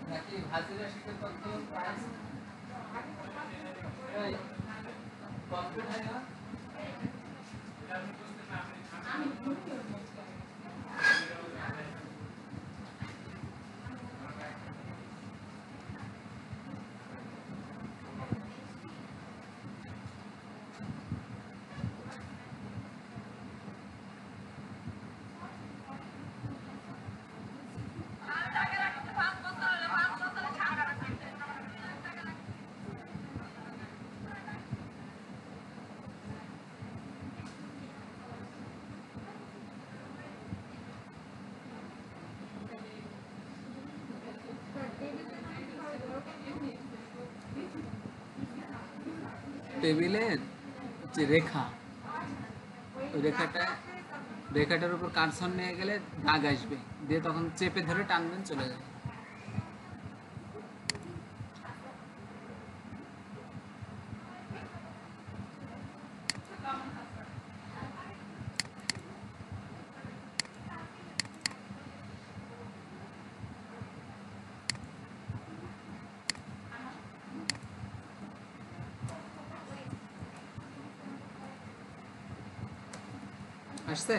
নাকি হাজিরা শিখে তথ্য প্রাইস এই কমপ্লিট হয় না টেবিলের যে রেখা ওই রেখাটার উপর কার্সর নিয়ে গেলে দাগ আসবে দিয়ে তখন চেপে ধরে টানবেন চলে যাবে আসছে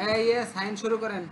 এই সাইন শুরু করেন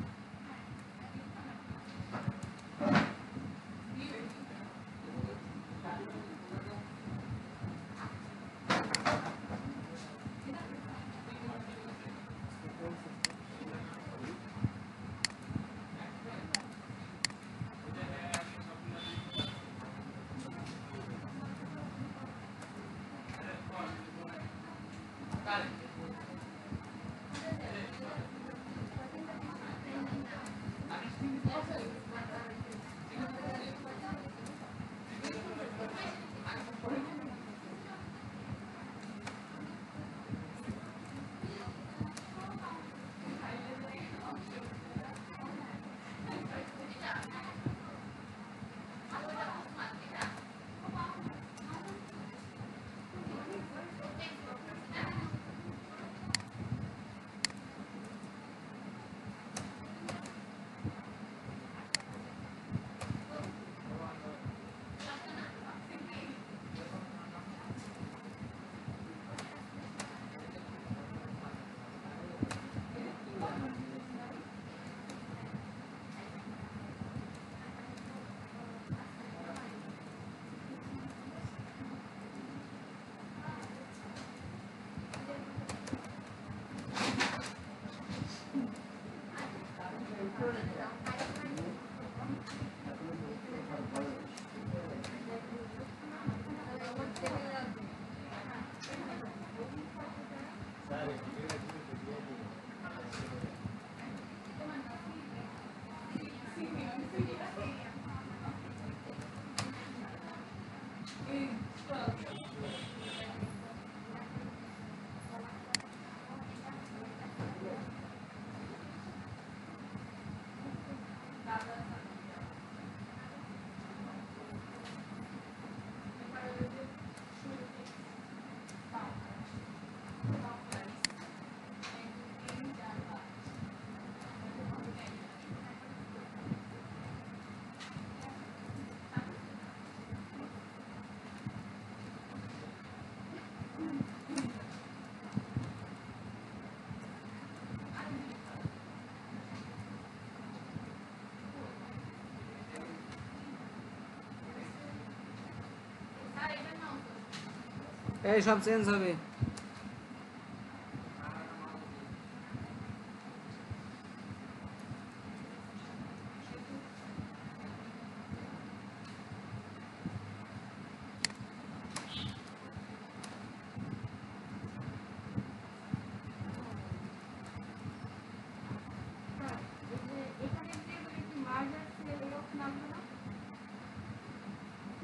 এই সব চেঞ্জ হবে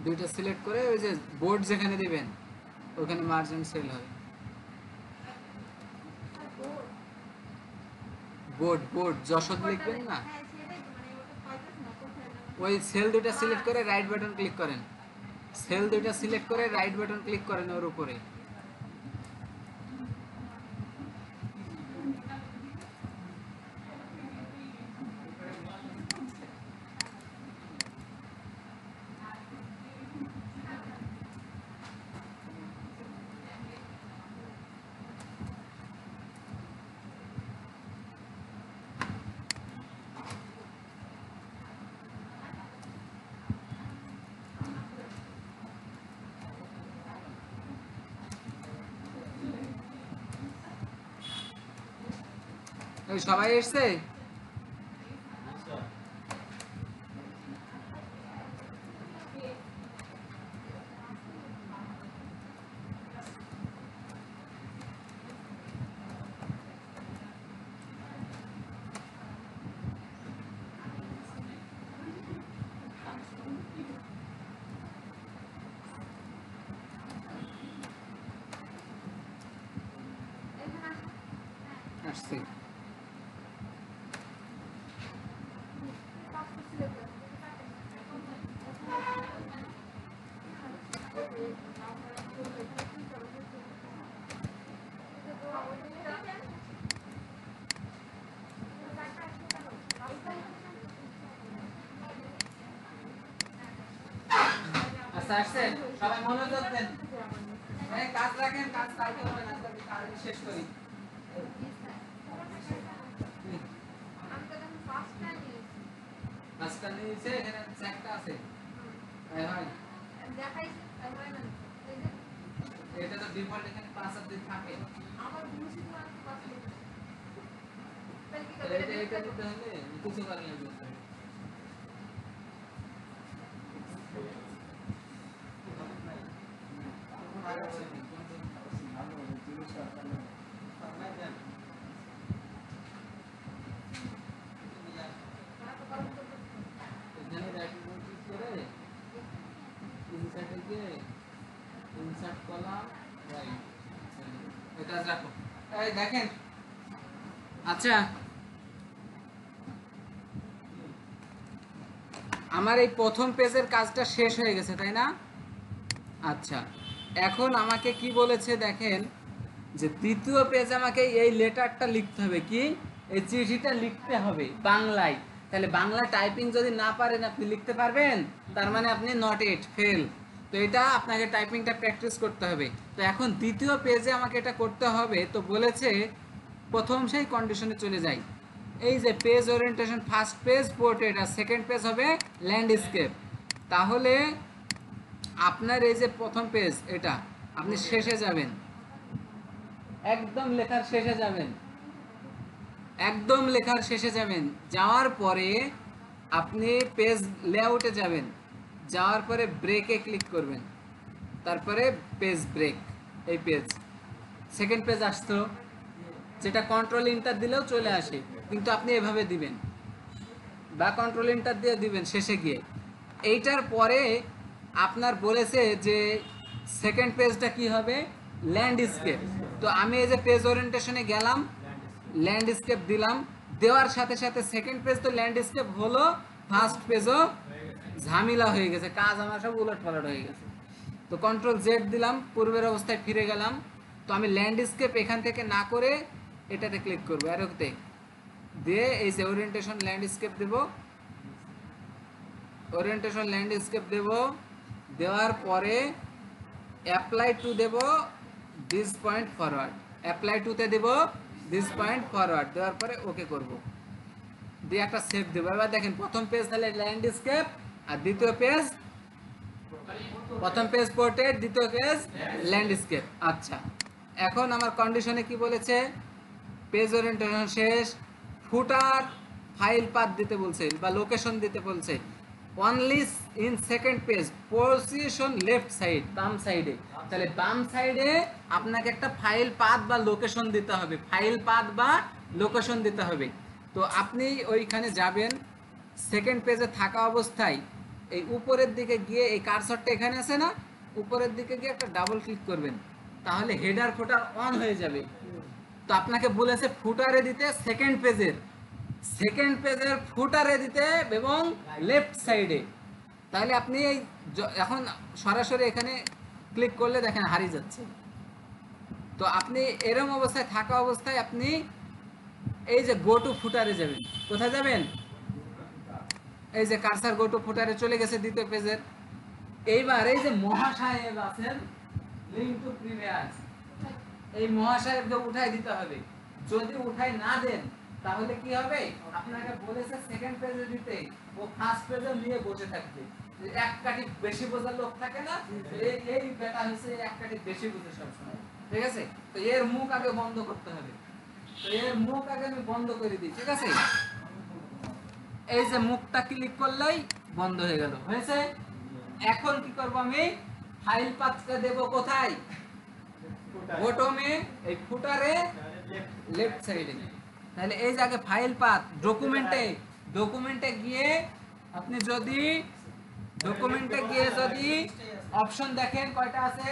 দুইটা সিলেক্ট করে ওই যে বোর্ড যেখানে দিবেন ওখানে মার্জিন সেল হবে। বোর্ড বোর্ড যশোদ লিখবেন না, ওই সেল দুইটা সিলেক্ট করে রাইট বাটন ক্লিক করেন, সেল দুইটা সিলেক্ট করে রাইট বাটন ক্লিক করেন ওর উপরে। ওই সবাই এসছে? আসছে। আচ্ছা আসছে, সবাই মনোযোগ দেন, এই কাজ রাখেন, কাজ কালকে হবে না, আজকে কাজ শেষ করি। পাঁচটা নিয়েছে, এখানে চারটা আছে। হয় হয়, এটা তো ডিফল্ট, এখানে 5 আর 2 থাকে। এটা দিতে হলে কিছু করার লাগবে। দেখেন, আচ্ছা আমার এই প্রথম পেজের কাজটা শেষ হয়ে গেছে, তাই না? আচ্ছা, এখন আমাকে কি বলেছে দেখেন, যে দ্বিতীয় পেজে আমাকে এই লেটারটা লিখতে হবে, কি এই চিঠিটা লিখতে হবে বাংলায়। তাহলে বাংলা টাইপিং যদি না পারেন আপনি লিখতে পারবেন, তার মানে আপনি নট ইট, ফেল। তো এটা আপনাকে টাইপিংটা প্র্যাকটিস করতে হবে। তো এখন দ্বিতীয় পেজে আমাকে এটা করতে হবে। তো বলেছে প্রথম সেই কন্ডিশনে চলে যাই, এই যে page orientation, first page portrait আর সেকেন্ড পেজ হবে ল্যান্ডস্কেপ। তাহলে আপনার এই যে প্রথম পেজ, এটা আপনি শেষে যাবেন, একদম লেখার শেষে যাবেন, একদম লেখার শেষে যাবেন। যাওয়ার পরে আপনি পেজ লেআউটে যাবেন, যাওয়ার পরে ব্রেকে ক্লিক করবেন, তারপরে পেজ ব্রেক। এই পেজ সেকেন্ড পেজ আসতো, যেটা কন্ট্রোল ইন্টার দিলেও চলে আসে, কিন্তু আপনি এভাবে দিবেন বা কন্ট্রোল ইন্টার দিয়ে দিবেন শেষে গিয়ে। এইটার পরে আপনার বলেছে যে সেকেন্ড পেজটা কি হবে, ল্যান্ডস্কেপ। তো আমি এই যে পেজ ওরিয়েন্টেশনে গেলাম, ল্যান্ডস্কেপ দিলাম, দেওয়ার সাথে সাথে সেকেন্ড পেজ তো ল্যান্ডস্কেপ হলো, ফার্স্ট পেজও ঝামেলা হয়ে গেছে, কাজ আমার সব উলট পালট হয়ে গেছে। তো কন্ট্রোল জেড দিলাম, পূর্বের অবস্থায় ফিরে গেলাম। তো আমি ল্যান্ডস্কেপ এখান থেকে না করে এটাতে ক্লিক করবো, অ্যারোতে দিয়ে এই যে ওরিয়েন্টেশন ল্যান্ডস্কেপ দেব, ওরিয়েন্টেশন ল্যান্ডস্কেপ দেব, দেওয়ার পরে অ্যাপ্লাই টু দেব দিস পয়েন্ট ফরওয়ার্ড, অ্যাপ্লাই টুতে দেব দিস পয়েন্ট ফরওয়ার্ড, দেওয়ার পরে ওকে করব, দিয়ে একটা সেভ দেবো। এবার দেখেন প্রথম পেজ তাহলে ল্যান্ডস্কেপ, আর দ্বিতীয় পেজ, প্রথম পেজ পোর্ট্রেট, দ্বিতীয় পেজ ল্যান্ডস্কেপ। আচ্ছা, এখন আমার কন্ডিশনে কি বলেছে, পেজ ওরিয়েন্টেশন শেষ, ফুটার ফাইল পাথ দিতে বলছে বা লোকেশন দিতে বলছে। Only in second page, position left side, বাম সাইডে। তাহলে বাম সাইডে আপনাকে একটা ফাইল পাথ বা লোকেশন দিতে হবে, ফাইল পাথ বা লোকেশন দিতে হবে। তো আপনি ওইখানে যাবেন, সেকেন্ড পেজে থাকা অবস্থায় এই উপরের দিকে গিয়ে এই কার্সরটা এখানে আছে না, উপরের দিকে গিয়ে একটা ডাবল ক্লিক করবেন, তাহলে হেডার ফুটার অন হয়ে যাবে। তো আপনাকে বলেছে ফুটারে দিতে সেকেন্ড পেজের ফুটারে দিতে এবং লেফট সাইডে। তাহলে আপনি এই এখন সরাসরি এখানে ক্লিক করলে দেখেন হারিয়ে যাচ্ছে। তো আপনি এরকম অবস্থায় থাকা অবস্থায় আপনি এই যে গো টু ফুটারে যাবেন। কোথায় যাবেন? এই যে কার্সার গো টু ফুটারে চলে গেছে দ্বিতীয় পেজের। এইবার এই যে মহাসাহেব আছেন লিংক টু প্রিভিয়াস, এই মহাসাহেবকে উঠাই দিতে হবে। যদি উঠাই না দেন তাহলে কি হবে? আপনাকে বলেছে সেকেন্ড পেজে দিতে, ও ফার্স্ট পেজে নিয়ে বসে থাকবে। এক কাঠি বেশি বোঝার লোক থাকে না, এই ব্যাটা হচ্ছে এক কাঠি বেশি বোঝে সবসময়। ঠিক আছে, তো এর মুখ আগে বন্ধ করতে হবে। তো এর মুখ আগে আমি বন্ধ করে দিই। ঠিক আছে, এই যে মুখটা ক্লিক করলেই বন্ধ হয়ে গেল। হয়েছে? এখন কি করব আমি? ফাইল পাথটা দেব কোথায়? বটমে, এই ফুটারে লেফট সাইডে। তাহলে এই যে আগে ফাইল পাথ ডকুমেন্টে গিয়ে আপনি যদি অপশন দেখেন কয়টা আছে,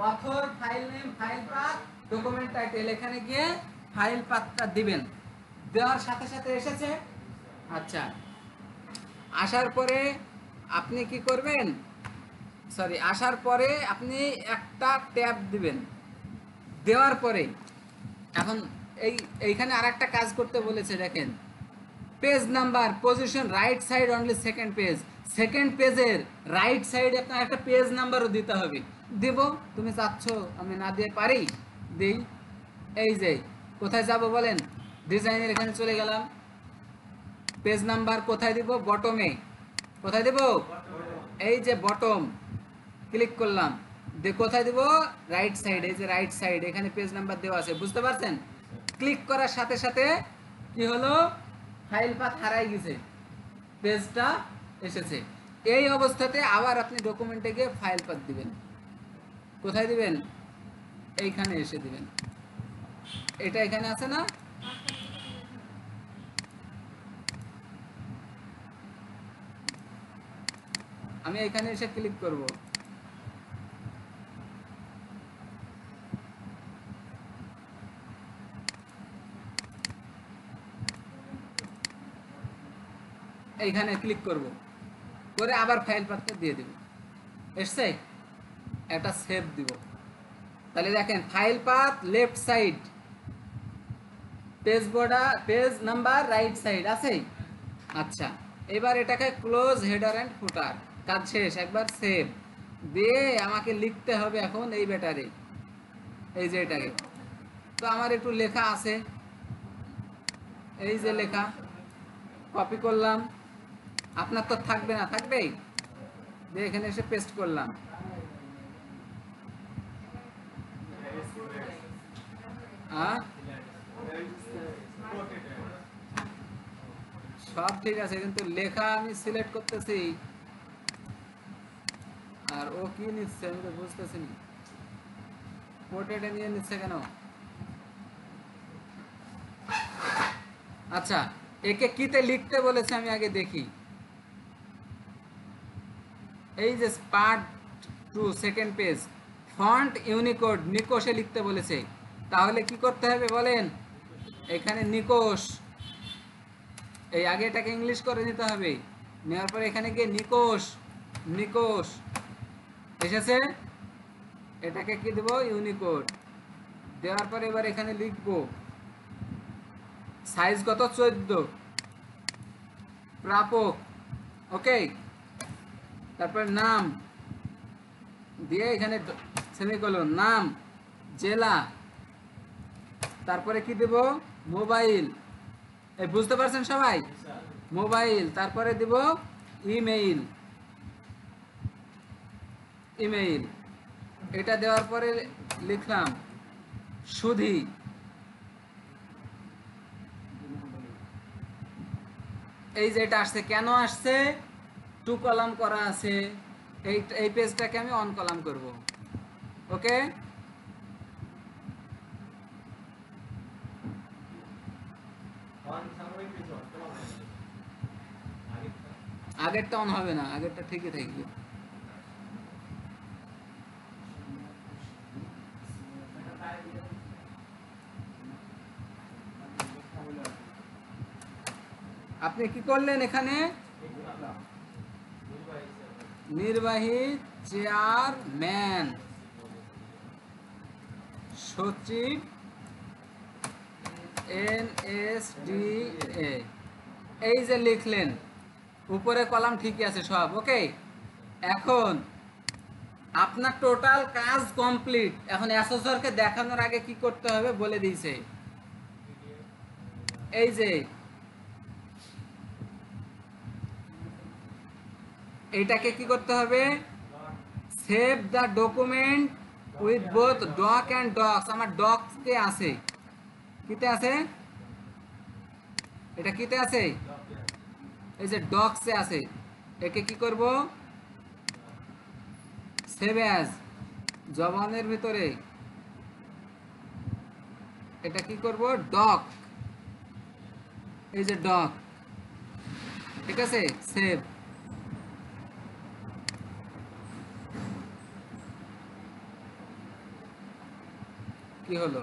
author, file name, file path, document title, এখানে গিয়ে ফাইল পাথটা দিবেন। দেওয়ার সাথে সাথে এসেছে। আচ্ছা, আসার পরে আপনি কি করবেন? আসার পরে আপনি একটা ট্যাব দিবেন। দেওয়ার পরে এখন এইখানে আরেকটা কাজ করতে বলেছে, দেখেন page number position right side only second পেজের রাইট সাইডে আপনার একটা পেজ নাম্বারও দিতে হবে। দেব? তুমি চাচ্ছ আমি না দিয়ে পারি? দেই। এই যে কোথায় যাব বলেন? ডিজাইনের এখানে চলে গেলাম। পেজ নাম্বার কোথায় দিব? বটমে। কোথায় দেব? এই যে বটম, ক্লিক করলাম। কোথায় দিব? Right side. এই যে রাইট সাইড, এখানে পেজ নাম্বার দেওয়া আছে। বুঝতে পারছেন? ক্লিক করার সাথে সাথে কি হলো? ফাইল পাথ হারাই গেছে, পেজটা এসেছে। এই অবস্থাতে আবার আপনি ডকুমেন্টে গিয়ে ফাইল পাথ দিবেন। কোথায় দিবেন? এইখানে এসে দিবেন। এটা এখানে আছে না? আমি এখানে এসে ক্লিক করব। এইখানে ক্লিক করব, করে আবার ফাইল পাথটা দিয়ে দেব। এসছে? একটা সেভ দিব। তাহলে দেখেন file path left side, page number right side আছে। আচ্ছা, এবার এটাকে ক্লোজ হেডার এন্ড ফুটার, কাজ শেষ। একবার সেভ দিয়ে আমাকে লিখতে হবে এখন এই ব্যাটারে, এই যে এটাকে। তো আমার একটু লেখা আছে, এই যে লেখা কপি করলাম। আপনার তো থাকবে না, থাকবেই। দিয়ে এখানে এসে পেস্ট করলাম। সব ঠিক আছে, কিন্তু লেখা আমি সিলেক্ট করতেছি আর ও কি নিচ্ছে আমি তো বুঝতেছি না। পোর্ট্রেটে নিয়ে নিচ্ছে কেন? আচ্ছা, একে কিতে লিখতে বলেছে আমি আগে দেখি। এই যে part 2 second page, font Unicode নিকোশে লিখতে বলেছে। তাহলে কি করতে হবে বলেন? এখানে নিকোশ, এই আগে এটাকে ইংলিশ করে নিতে হবে। নেওয়ার পরে এখানে গিয়ে নিকোশ এসেছে। এটাকে কি দেব? ইউনিকোড। দেওয়ার পরে এবার এখানে লিখবো সাইজ কত? 14, প্রাপক। ওকে, তারপর নাম দিয়ে এখানে সেমিকোলন, নাম, জেলা, তারপরে কি দেব? মোবাইল। এই বুঝতে পারছেন সবাই? মোবাইল, তারপরে দেব ইমেইল। এটা দেওয়ার পরে লিখলাম সুধি। এই যে এটা আসছে, কেন আসছে? 2 কলাম করা আছে। এই পেজটাকে আমি অন কলাম করব। ওকে, আগেরটা অন হবে না, আগেরটা ঠিকই থাকবে। আপনি কি করলেন এখানে? নির্বাহী চেয়ারম্যান সচিব NSDA এই যে লিখলেন, উপরে কলাম ঠিকই আছে সব ওকে। এখন আপনার টোটাল কাজ কমপ্লিট। এখন অ্যাসেসরকে দেখানোর আগে কি করতে হবে বলে দিয়েছে। এই যে এইটাকে কি করতে হবে, save the document with both doc and docs. আমার ডক্সকে আছে, কিতে আছে, এটা কিতে আছে, এই যে ডক্সে আছে। একে কি করব, সেভ অ্যাজ, জবানের ভিতরে এটা কি করব, ডক, এই যে ডক, ঠিক আছে, সেভ। কি হলো,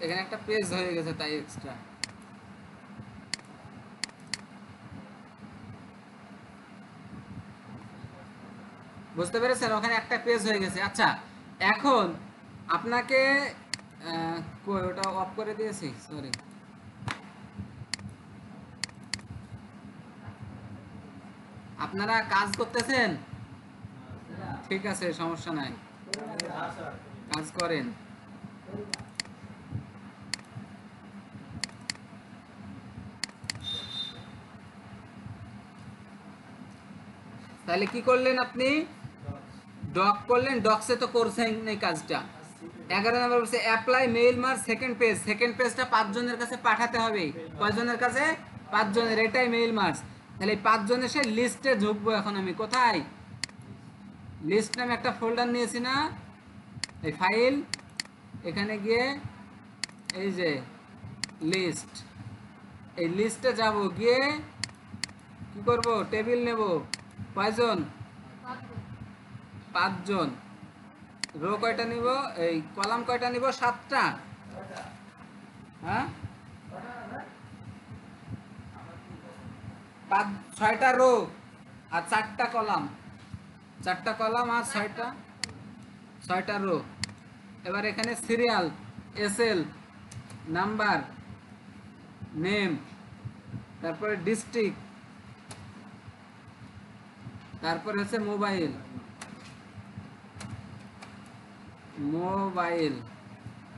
এখানে একটা পেজ হয়ে গেছে তাই এক্সট্রা। বুঝতে পেরেছেন, ওখানে একটা পেজ হয়ে গেছে। আচ্ছা এখন আপনাকে ওটা অফ করে দিয়েছি, সরি। আপনারা কাজ করতেছেন, ঠিক আছে সমস্যা নাই, কাজ করেন। তাহলে কি করলেন আপনি, ডক করলেন, ডকসে তো করছেন এই কাজটা। 11 নম্বর বলছে apply mail mark second page. Second পেজটা 5 জনের কাছে পাঠাতে হবে। কয়জনের কাছে, 5 জনের, এটাই মেইল মার্ক। তাহলে এই 5 জনের সে লিস্টে ঢুকবো। এখন আমি কোথায়, লিস্ট নামে একটা ফোল্ডার নিয়েছি না, এই ফাইল, এখানে গিয়ে এই যে লিস্ট, এই লিস্টে যাব, গিয়ে কি করব, টেবিল নেব। কয়জন, 5 জন। রো কয়টা নিব, এই কলাম কয়টা নিব, 7টা। হ্যাঁ 6টা রো আর 4টা কলাম, 4টা কলাম আর 6টা রো। এবার এখানে সিরিয়াল, SL, নাম্বার, নেম, তারপরে ডিস্ট্রিক্ট, তারপরে হচ্ছে মোবাইল,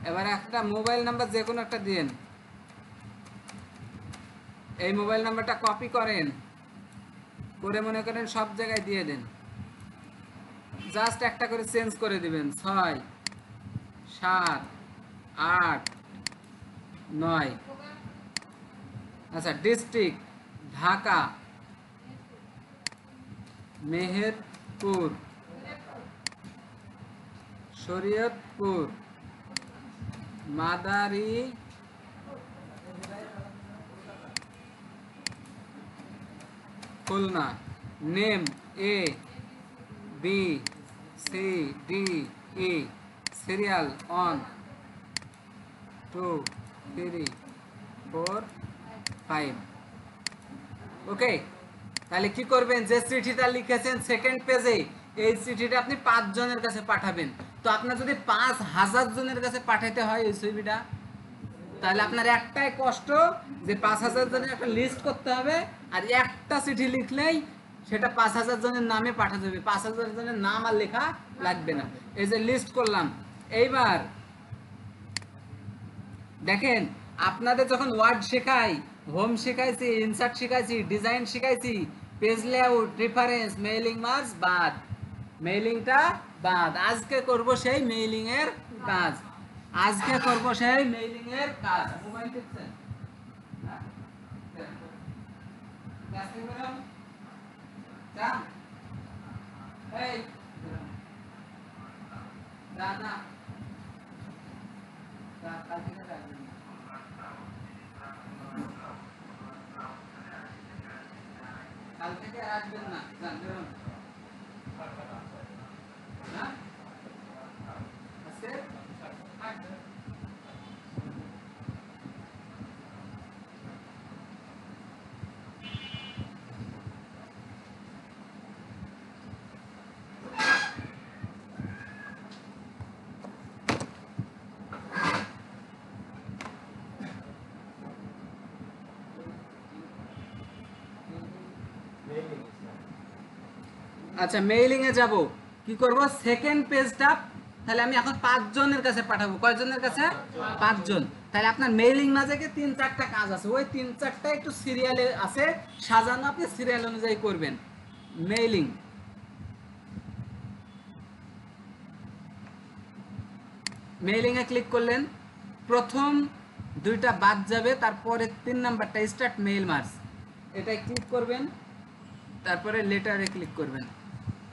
এবার একটা মোবাইল নাম্বার যে কোনো একটা দিন। এই মোবাইল নাম্বারটা কপি করেন, করে মনে করেন সব জায়গায় দিয়ে দেন, জাস্ট একটা করে চেঞ্জ করে দিবেন, 6, 7, 8, 9। আচ্ছা district Dhaka, Meherpur, Shariatpur, Madari, Khulna. Name ABCDE, serial 1 2 3 4 5। Okay, তাহলে কি করবেন, যে চিঠিটা লিখেছেন সেকেন্ড পেজে, এই চিঠিটা আপনি 5 জনের কাছে পাঠাবেন। তো আপনার যদি 5000 জনের কাছে পাঠাতে হয় এই ছবিটা, তাহলে আপনার একটাই কষ্ট যে 5000 জনের একটা লিস্ট করতে হবে, আর একটা চিঠি লিখলেই সেটা 5000 জনের নামে পাঠা যাবে। 5000 জনের নাম আর লেখা লাগবে না। এই যে লিস্ট করলাম। এইবার দেখেন, আপনাদের যখন ওয়ার্ড শেখাই, হোম শেখাইছি, ইনসার্ট শেখাইছি, ডিজাইন শেখাইছি, page layout, reference, mailing merge বাদ, মেইলিংটা বাদ। আজকে করব সেই মেইলিং এর কাজ, আজকে করব সেই মেইলিং এর কাজ। মোবাইল টিপছেন? হ্যাঁ, ক্লাসে বেরোন, যান, এই না না, কাল থেকে যাবেন না, কাল থেকে আর আসবেন না, যান বেরোন। হ্যাঁ আজকে আচ্ছা মেইলিং এ যাব, কি করব সেকেন্ড পেজটা, তাহলে আমি এখন 5 জনের কাছে পাঠাবো। কয়জনের কাছে? 5 জন। তাহলে আপনার মেইলিং না থেকে 3-4টা কাজ আছে, ওই 3-4টা একটু সিরিয়ালে আছে সাজানো, আপনি সিরিয়াল অনুযায়ী করবেন। মেইলিং, মেইলিং এ ক্লিক করলেন, প্রথম 2টা বাদ যাবে, তারপরে 3 নাম্বারটা স্টার্ট মেইল মার্জ, এটাই ক্লিক করবেন, তারপরে লেটারে ক্লিক করবেন,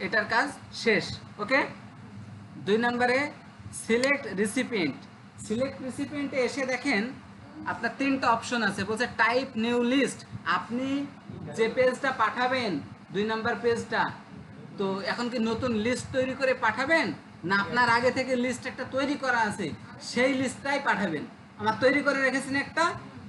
এটার কাজ শেষ। ওকে। 2 নম্বরে সিলেক্ট রিসিপিয়েন্ট, সিলেক্ট রিসিপিয়েন্টে এসে দেখেন আপনার 3টা অপশন আছে, বলছে টাইপ নিউ লিস্ট। আপনি যে পেজটা পাঠাবেন 2 নাম্বার পেজটা, তো এখন কি নতুন লিস্ট তৈরি করে পাঠাবেন, না আপনার আগে থেকে লিস্ট একটা তৈরি করা আছে সেই লিস্টটাই পাঠাবেন? আমার তৈরি করে রেখেছেন একটা,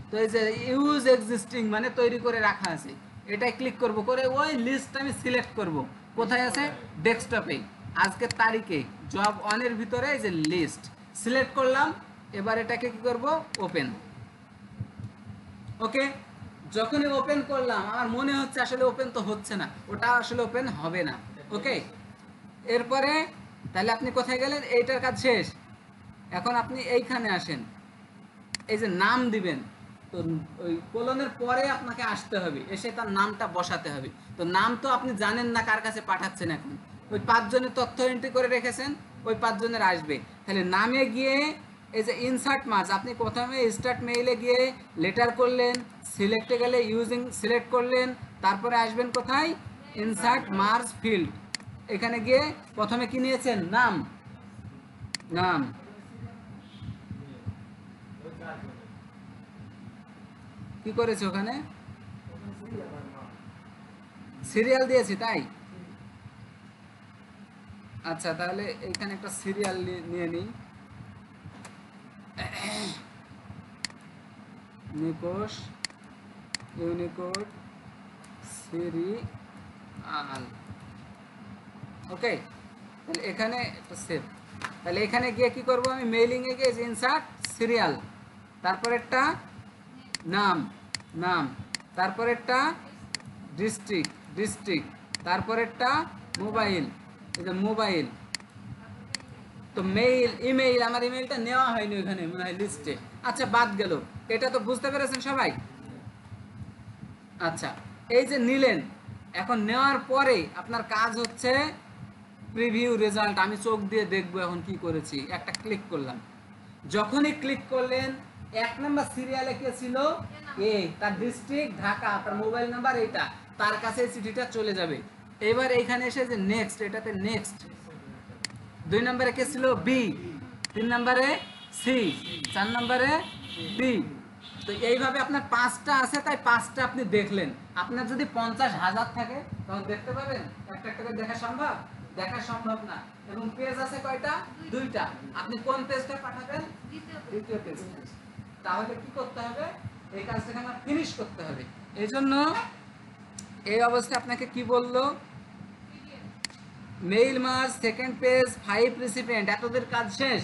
তো এই যে ইউজ এক্সিস্টিং মানে তৈরি করে রাখা আছে, এটাই ক্লিক করব, করে ওই লিস্টটা আমি সিলেক্ট করব। কোথায় আছে? ডেস্কটপে, আজকের তারিখে জব অনের ভিতরে এই যে লিস্ট সিলেক্ট করলাম। এবার এটাকে কি করব? ওপেন। ওকে। যখনই ওপেন করলাম আমার মনে হচ্ছে আসলে ওপেন তো হচ্ছে না, ওটা আসলে ওপেন হবে না। ওকে। এরপরে তাহলে আপনি কোথায় গেলেন? এইটার কাজ শেষ। এখন আপনি এইখানে আসেন, এই যে নাম দিবেন, তো ওই কোলনের পরে আপনাকে আসতে হবে, এসে তার নামটা বসাতে হবে। তো নাম তো আপনি জানেন না কার কাছে পাঠাচ্ছেন, এখন ওই 5 জনের তথ্য এন্ট্রি করে রেখেছেন, ওই 5 জনের আসবে। তাহলে নামে গিয়ে এই যে ইনসার্ট মার্জ, আপনি প্রথমে স্টার্ট মেইলে গিয়ে লেটার করলেন, সিলেক্টে গেলে ইউজিং সিলেক্ট করলেন, তারপরে আসবেন কোথায়? ইনসার্ট মার্জ ফিল্ড, এখানে গিয়ে প্রথমে কি নিয়েছেন? নাম, নাম কি করেছে ওখানে? সিরিয়াল দিয়েছি তাই? আচ্ছা তাহলে এখানে একটা সিরিয়াল নিয়ে নিই, নিকোশ ইউনিকোড সিরিয়াল। ওকে। তাহলে এখানে একটা সেভ। তাহলে এখানে গিয়ে কি করব? আমি মেইলিং এ গিয়ে ইনসার্ট সিরিয়াল, তারপরেরটা নাম, নাম, তারপরেরটা ডিস্ট্রিক্ট, ডিস্ট্রিক্ট, তারপরেরটা মোবাইল, এই যে মোবাইল। তো মেইল, ইমেইল, আমার ইমেইলটা নেওয়া হয়নি ওখানে মনে হয় লিস্টে। আচ্ছা বাদ গেল, এটা তো বুঝতে পেরেছেন সবাই? আচ্ছা এই যে নিলেন, এখন নেওয়ার পরে আপনার কাজ হচ্ছে প্রিভিউ রেজাল্ট। আমি চোখ দিয়ে দেখবো এখন কি করেছি। একটা ক্লিক করলাম, যখনই ক্লিক করলেন 1 নাম্বার সিরিয়ালে কে ছিল? এ, তার ডিস্ট্রিক্ট ঢাকা, তার মোবাইল নাম্বার এইটা, তার কাছে চিঠিটা চলে যাবে। এবার এইখানে এসে যে নেক্সট, এটাতে নেক্সট। 2 নম্বরে কে ছিল? বি। 3 নম্বরে সি, 4 নম্বরে ডি। তো এইভাবে আপনার 5টা আছে, তাই 5টা আপনি দেখলেন। আপনার যদি 50,000 থাকে তখন দেখতে পাবেন? একটা একটা করে দেখা সম্ভব? দেখা সম্ভব না। এবং পেজ আছে কয়টা? 2টা। আপনি কোন পেজটা পাঠাবেন? দ্বিতীয় পেজ। তাহলে কি করতে হবে? এই কাজটাকে আমার ফিনিশ করতে হবে। এই জন্য এই অবস্থায় আপনাকে কি বললো? Mail merge, second page, 5 recipient, এতদের কাজ শেষ।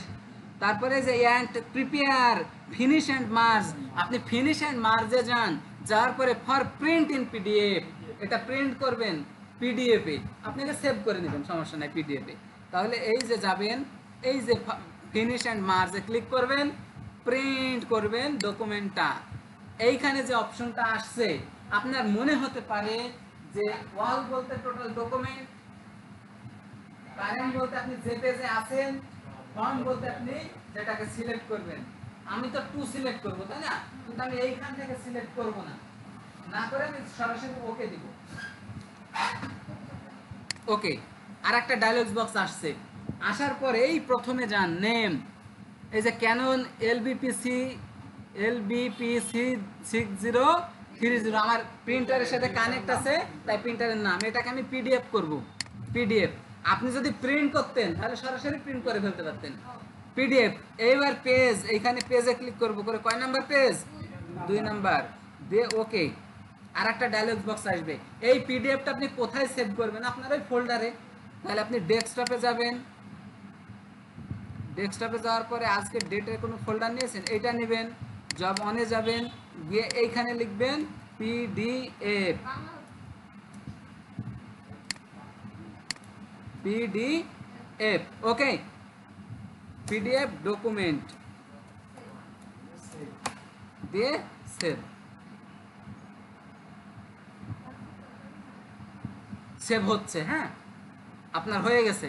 তারপরে যে and prepare finish and merge, আপনি ফিনিশ এন্ড মার্জে যান, যাওয়ার পরে ফর প্রিন্ট ইন পিডিএফ, এটা প্রিন্ট করবেন পিডিএফ এ, আপনি এটা সেভ করে নেবেন, সমস্যা নাই পিডিএফ এ। তাহলে এই যে যাবেন, এই যে ফিনিশ এন্ড মার্জে ক্লিক করবেন, প্রিন্ট করবেন ডকুমেন্টটা। এইখানে যে অপশনটা আসছে, আপনার মনে হতে পারে যে ওয়াল বলতে টোটাল ডকুমেন্ট, প্যারেন্ট বলতে আপনি যে পেজে আছেন, ফর্ম বলতে আপনি যেটাকে সিলেক্ট করবেন। আমি তো টু সিলেক্ট করব, তাই না? কিন্তু আমি এইখান থেকে সিলেক্ট করব না, না করে আমি সরাসরি ওকে দিব। ওকে, আর একটা ডায়লগস বক্স আসছে। আসার পরে এই প্রথমে যান নেম, এই যে ক্যানন LBPC 6030 আমার প্রিন্টারের সাথে কানেক্ট আছে, তাই প্রিন্টারের নাম। এটাকে আমি পিডিএফ করব, পিডিএফ। আপনি যদি প্রিন্ট করতেন তাহলে সরাসরি প্রিন্ট করে ফেলতে পারতেন। পিডিএফ। এইবার পেজ, এইখানে পেজে ক্লিক করব, করে কয় নাম্বার পেজ? 2 নাম্বার দিয়ে ওকে। আর একটা ডায়লগ বক্স আসবে। এই পিডিএফটা আপনি কোথায় সেভ করবেন? আপনার ওই ফোল্ডারে। তাহলে আপনি ডেস্কটপে যাবেন, ডেস্কটপে যাওয়ার পরে আজকের ডেটের কোনো ফোল্ডার নিয়েছেন, এইটা নেবেন, জব অনে যাবেন, গিয়ে এইখানে লিখবেন পিডিএফ, পিডিএফ। ওকে, পিডিএফ ডকুমেন্ট দিয়ে সেভ। সেভ হচ্ছে, হ্যাঁ, আপনার হয়ে গেছে।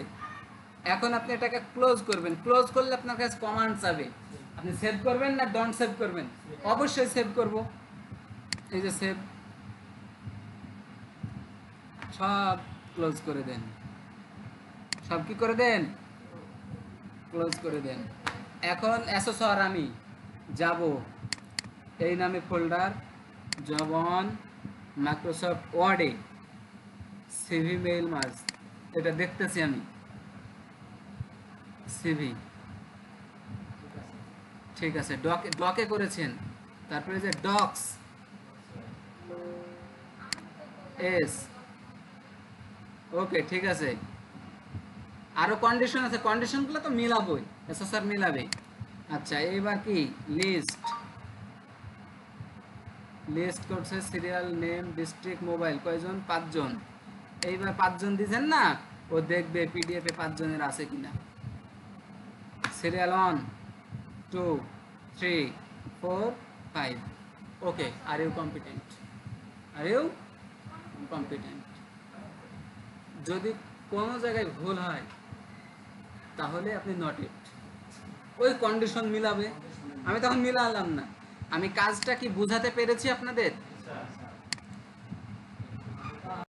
এখন আপনি এটাকে ক্লোজ করবেন। ক্লোজ করলে আপনার কাছে কমান্ড যাবে। আপনি সেভ করবেন না ডন্ট সেভ করবেন? অবশ্যই সেভ করব। এই যে সেভ, সব ক্লোজ করে দেন। সব কি করে দেন? ক্লোজ করে দেন। এখন অ্যাসেসর আমি যাব, এই নামে ফোল্ডার, জব অন, মাইক্রোসফট ওয়ার্ডে, সিভি মেইল মার্জ, এটা দেখতেছি আমি, সিভি ঠিক আছে, ডকে ডকে করেছেন। তারপরে যে ডক্স এস, ওকে ঠিক আছে। আরো কন্ডিশন আছে, কন্ডিশনগুলো তো মিলাবই, এসএসআর মিলাবে। আচ্ছা, এইবার কি লিস্ট, লিস্ট করছে সিরিয়াল নেম ডিস্ট্রিক্ট মোবাইল, কয়জন? 5 জন। এইবার 5 জন দিয়েছেন না, ও দেখবে পিডিএফ এ 5 জনের আছে কিনা। Serial 1 2 3 4 5। Okay, are you competent, are you competent. যদি কোনো জায়গায় ভুল হয় তাহলে আপনি নট ইট, ওই কন্ডিশন মিলাবে। আমি তখন মিলালাম না। আমি কাজটা কি বুঝাতে পেরেছি আপনাদের?